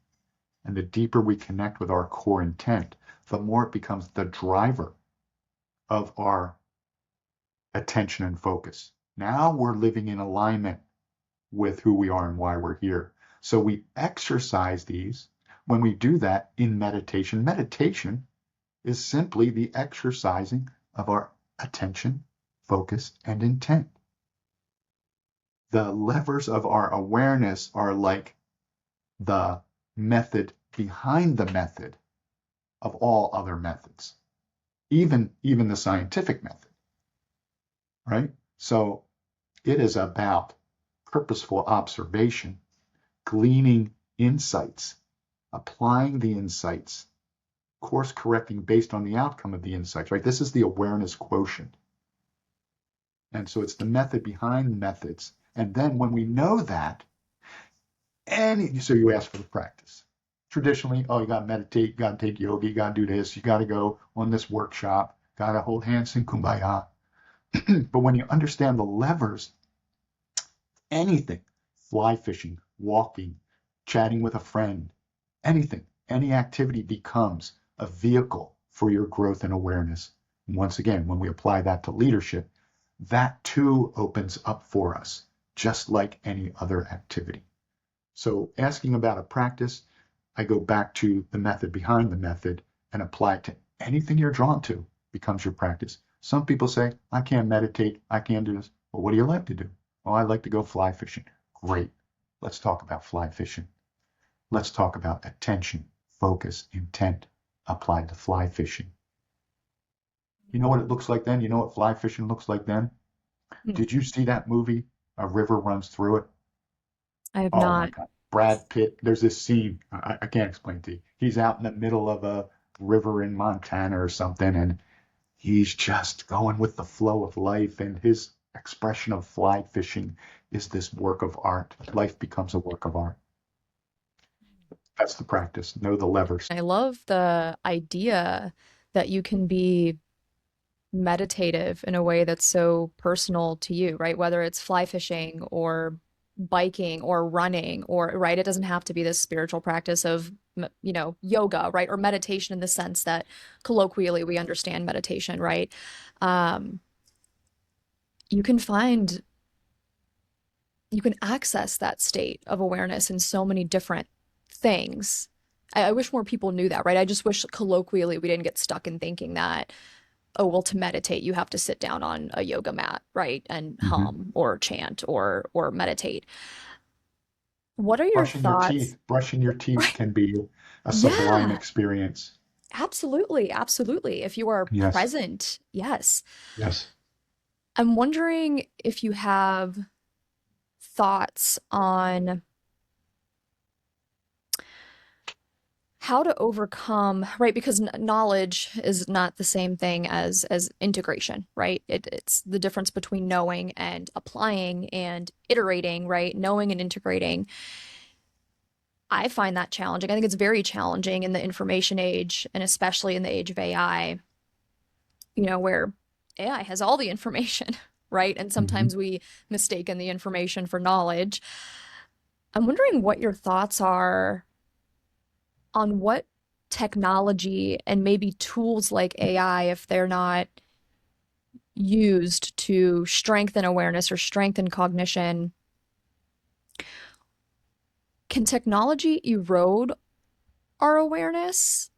And the deeper we connect with our core intent, the more it becomes the driver of our attention and focus. Now we're living in alignment with who we are and why we're here. So we exercise these. When we do that in meditation, meditation is simply the exercising of our attention, focus, and intent. The levers of our awareness are like the method behind the method of all other methods, even the scientific method. right? So it is about purposeful observation, gleaning insights, applying the insights, course correcting based on the outcome of the insights, right? This is the awareness quotient. And so it's the method behind the methods. And then when we know that, so you ask for the practice. Traditionally, oh, you got to meditate, you got to take yoga, you got to do this, you got to go on this workshop, got to hold hands in kumbaya. But when you understand the levers, anything, fly fishing, walking, chatting with a friend, anything, any activity becomes a vehicle for your growth and awareness. And once again, when we apply that to leadership, that too opens up for us, just like any other activity. So asking about a practice, I go back to the method behind the method and apply it to anything you're drawn to becomes your practice. Some people say, I can't meditate, I can't do this. Well, what do you like to do? Oh, I like to go fly fishing. Great. Let's talk about fly fishing. Let's talk about attention, focus, intent applied to fly fishing. You know what it looks like then? You know what fly fishing looks like then? Hmm. Did you see that movie? A river runs through it. I have Oh my not. God. Brad Pitt, there's this scene, I can't explain it to you. He's out in the middle of a river in Montana or something, and he's just going with the flow of life. And his expression of fly fishing is this work of art. Life becomes a work of art. That's the practice. Know the levers. I love the idea that you can be meditative in a way that's so personal to you, right? Whether it's fly fishing or biking or running or, right? It doesn't have to be this spiritual practice of, yoga, right? Or meditation in the sense that colloquially we understand meditation, right? Um, you can find, you can access that state of awareness in so many different things. I wish more people knew that, right? I just wish colloquially we didn't get stuck in thinking that, oh, well, to meditate, you have to sit down on a yoga mat, right? And Mhm. hum or chant or meditate. What are your Brushing your thoughts? teeth. Brushing your teeth Right. can be a sublime Yeah, experience. absolutely. Absolutely. If you are Yes. present, yes. Yes. I'm wondering if you have thoughts on how to overcome, right? Because knowledge is not the same thing as integration, right? It's the difference between knowing and applying and iterating, right? Knowing and integrating. I find that challenging. I think it's very challenging in the information age and especially in the age of AI, where AI has all the information, right? And Hmm. sometimes we mistaken the information for knowledge. I'm wondering what your thoughts are on what technology and maybe tools like AI, if they're not used to strengthen awareness or strengthen cognition, can technology erode our awareness?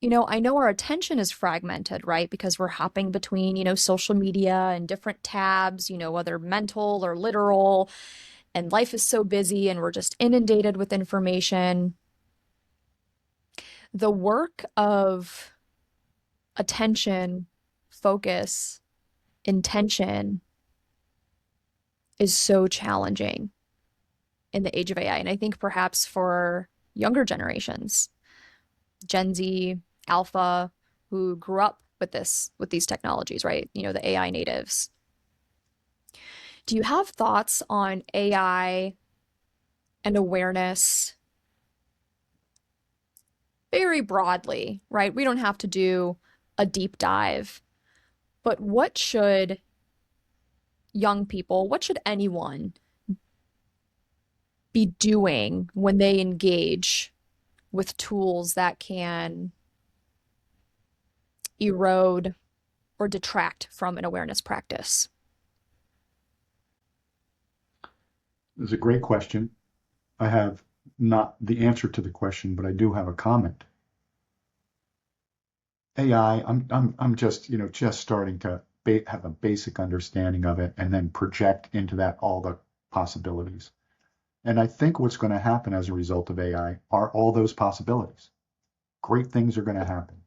I know our attention is fragmented, right? Because we're hopping between, social media and different tabs, whether mental or literal, and life is so busy and we're just inundated with information. The work of attention, focus, intention is so challenging in the age of AI. And I think perhaps for younger generations, Gen Z, Alpha, who grew up with with these technologies, right? The AI natives. Do you have thoughts on AI and awareness very broadly, right? We don't have to do a deep dive, but what should young people, what should anyone be doing when they engage with tools that can erode or detract from an awareness practice? It's a great question. I have not the answer to the question, but I do have a comment. AI, I'm just, just starting to have a basic understanding of it and then project into that all the possibilities. And I think what's going to happen as a result of AI are all those possibilities. Great things are going to happen.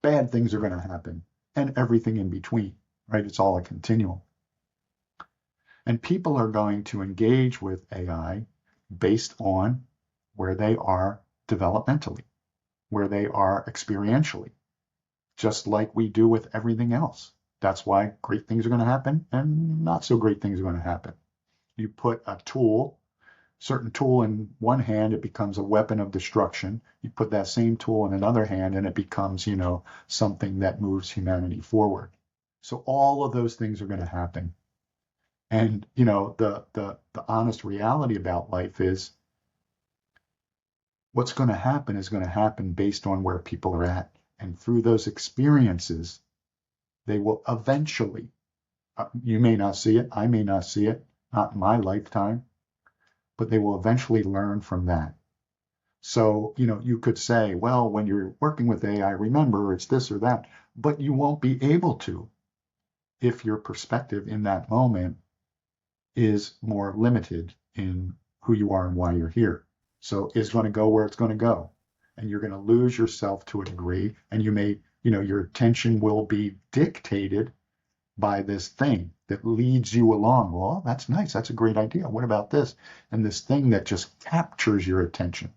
Bad things are going to happen and everything in between, right? It's all a continuum. And people are going to engage with AI based on where they are developmentally, where they are experientially, just like we do with everything else. That's why great things are going to happen and not so great things are going to happen. You put a tool, certain tool in one hand, it becomes a weapon of destruction. You put that same tool in another hand and it becomes, something that moves humanity forward. So all of those things are going to happen. And, the honest reality about life is what's going to happen is going to happen based on where people are at. And through those experiences, they will eventually, you may not see it, I may not see it, not in my lifetime, but they will eventually learn from that. So, you could say, well, when you're working with AI, remember it's this or that, but you won't be able to if your perspective in that moment is more limited in who you are and why you're here. So it's going to go where it's going to go. And you're going to lose yourself to a degree. And you may, your attention will be dictated by this thing that leads you along. Well, that's nice. That's a great idea. What about this? And this thing that just captures your attention.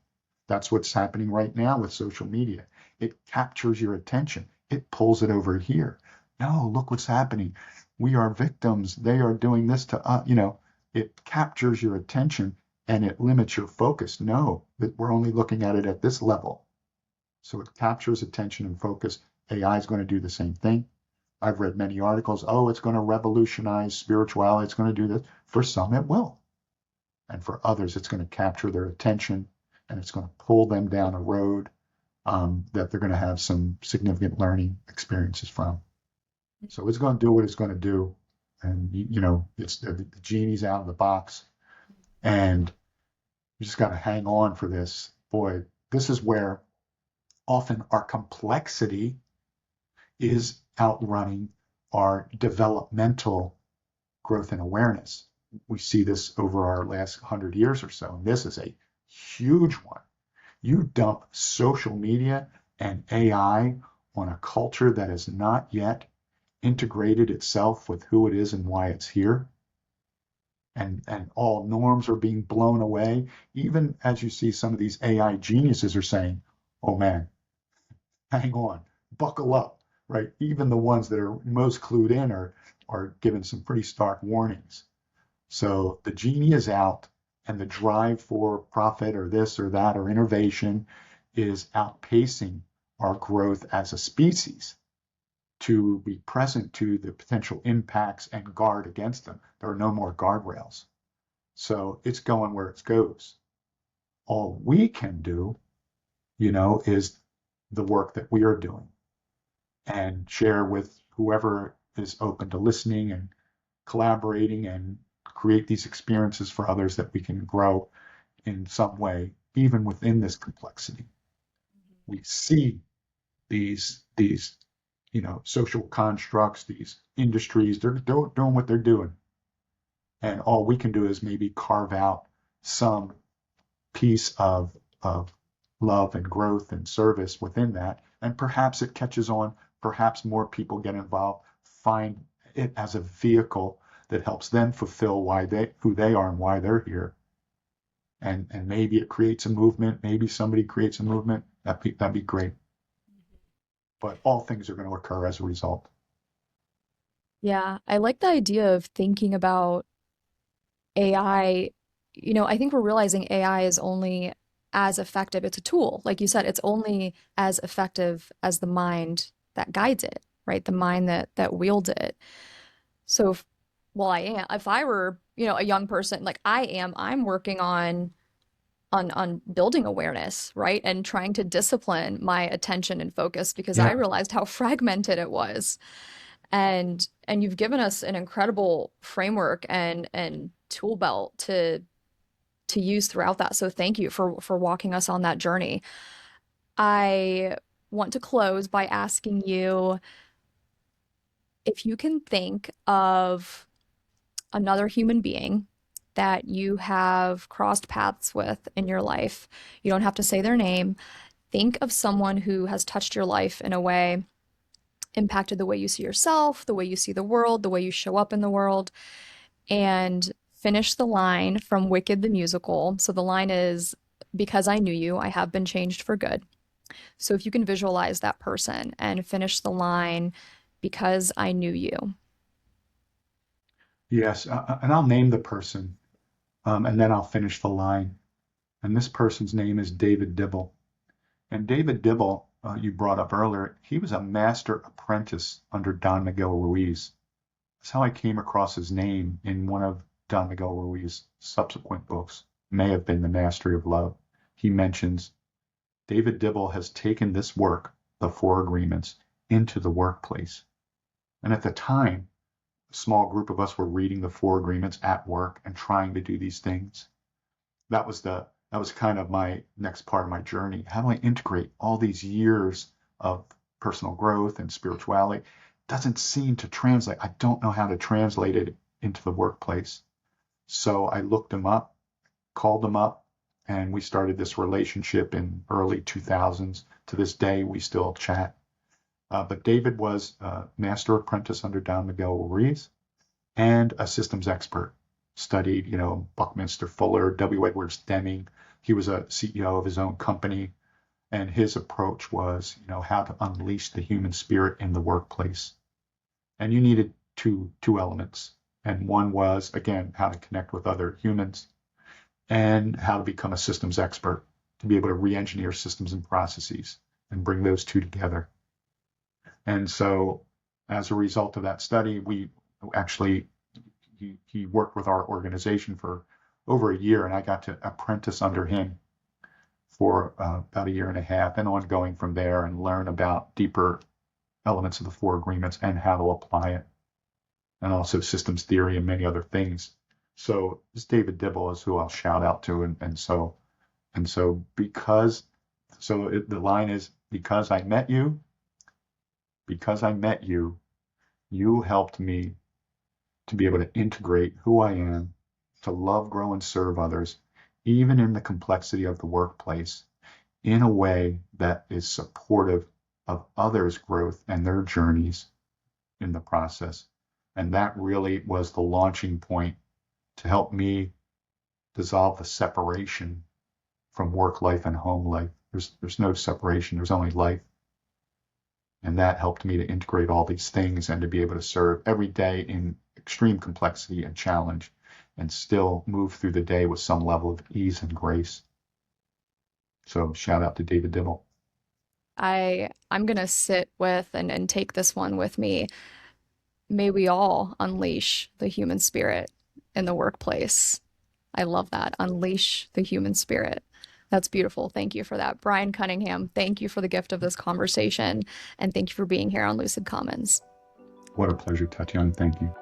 That's what's happening right now with social media. It captures your attention. It pulls it over here. No, look what's happening. We are victims. They are doing this to us. It captures your attention and it limits your focus. No, that we're only looking at it at this level. So it captures attention and focus. AI is going to do the same thing. I've read many articles. Oh, it's going to revolutionize spirituality. It's going to do this. For some, it will. And for others, it's going to capture their attention and it's going to pull them down a road that they're going to have some significant learning experiences from. So it's going to do what it's going to do. And, it's the genie's out of the box. And you just got to hang on for this. Boy, this is where often our complexity is outrunning our developmental growth and awareness. We see this over our last 100 years or so, and this is a huge one. You dump social media and AI on a culture that has not yet integrated itself with who it is and why it's here. And all norms are being blown away. Even as you see some of these AI geniuses are saying, oh man, hang on, buckle up, right? Even the ones that are most clued in are given some pretty stark warnings. So the genie is out and the drive for profit or this or that or innovation is outpacing our growth as a species to be present to the potential impacts and guard against them. There are no more guardrails. So it's going where it goes. All we can do, is the work that we are doing and share with whoever is open to listening and collaborating and create these experiences for others that we can grow in some way, even within this complexity. We see these social constructs, these industries, they're doing what they're doing. And all we can do is maybe carve out some piece of love and growth and service within that. And perhaps it catches on, perhaps more people get involved, find it as a vehicle that helps them fulfill who they are and why they're here. And maybe it creates a movement, maybe somebody creates a movement, that'd be great. But all things are going to occur as a result. Yeah, I like the idea of thinking about AI. I think we're realizing AI is only as effective. It's a tool. Like you said, it's only as effective as the mind that guides it, right? The mind that wields it. So if I were, a young person like I'm working on building awareness, right? And trying to discipline my attention and focus because I Yeah. realized how fragmented it was. And you've given us an incredible framework and tool belt to use throughout that. So thank you for walking us on that journey. I want to close by asking you if you can think of another human being that you have crossed paths with in your life. You don't have to say their name. Think of someone who has touched your life in a way, impacted the way you see yourself, the way you see the world, the way you show up in the world. and finish the line from Wicked the musical. So the line is, because I knew you, I have been changed for good. So if you can visualize that person and finish the line, because I knew you. Yes, and I'll name the person, and then I'll finish the line. And this person's name is David Dibble. And David Dibble, you brought up earlier, he was a master apprentice under Don Miguel Ruiz. That's how I came across his name in one of Don Miguel Ruiz's subsequent books, may have been The Mastery of Love. He mentions David Dibble has taken this work, the Four Agreements, into the workplace. And at the time, a small group of us were reading the Four Agreements at work and trying to do these things. That was kind of my next part of my journey. How do I integrate all these years of personal growth and spirituality? Doesn't seem to translate. I don't know how to translate it into the workplace. So I looked him up, called him up, and we started this relationship in early 2000s. To this day, we still chat. But David was a master apprentice under Don Miguel Ruiz and a systems expert. Studied, Buckminster Fuller, W. Edwards Deming. He was a CEO of his own company, and his approach was, how to unleash the human spirit in the workplace. And you needed two elements, and one was, again, how to connect with other humans, and how to become a systems expert to be able to re-engineer systems and processes and bring those two together. And so, as a result of that study, we actually he worked with our organization for over a year, and I got to apprentice under him for about a year and a half, and ongoing from there, and learn about deeper elements of the Four Agreements and how to apply it, and also systems theory and many other things. So this David Dibble is who I'll shout out to, and so the line is, because I met you, you helped me to be able to integrate who I am, to love, grow, and serve others, even in the complexity of the workplace, in a way that is supportive of others' growth and their journeys in the process. And that really was the launching point to help me dissolve the separation from work life and home life. There's no separation, there's only life. And that helped me to integrate all these things and to be able to serve every day in extreme complexity and challenge, and still move through the day with some level of ease and grace. So shout out to David Dibble. I'm gonna sit with and take this one with me. May we all unleash the human spirit in the workplace. I love that. Unleash the human spirit. That's beautiful. Thank you for that. Brian Cunningham, thank you for the gift of this conversation, and thank you for being here on Lucid Commons. What a pleasure, Tatiana. Thank you.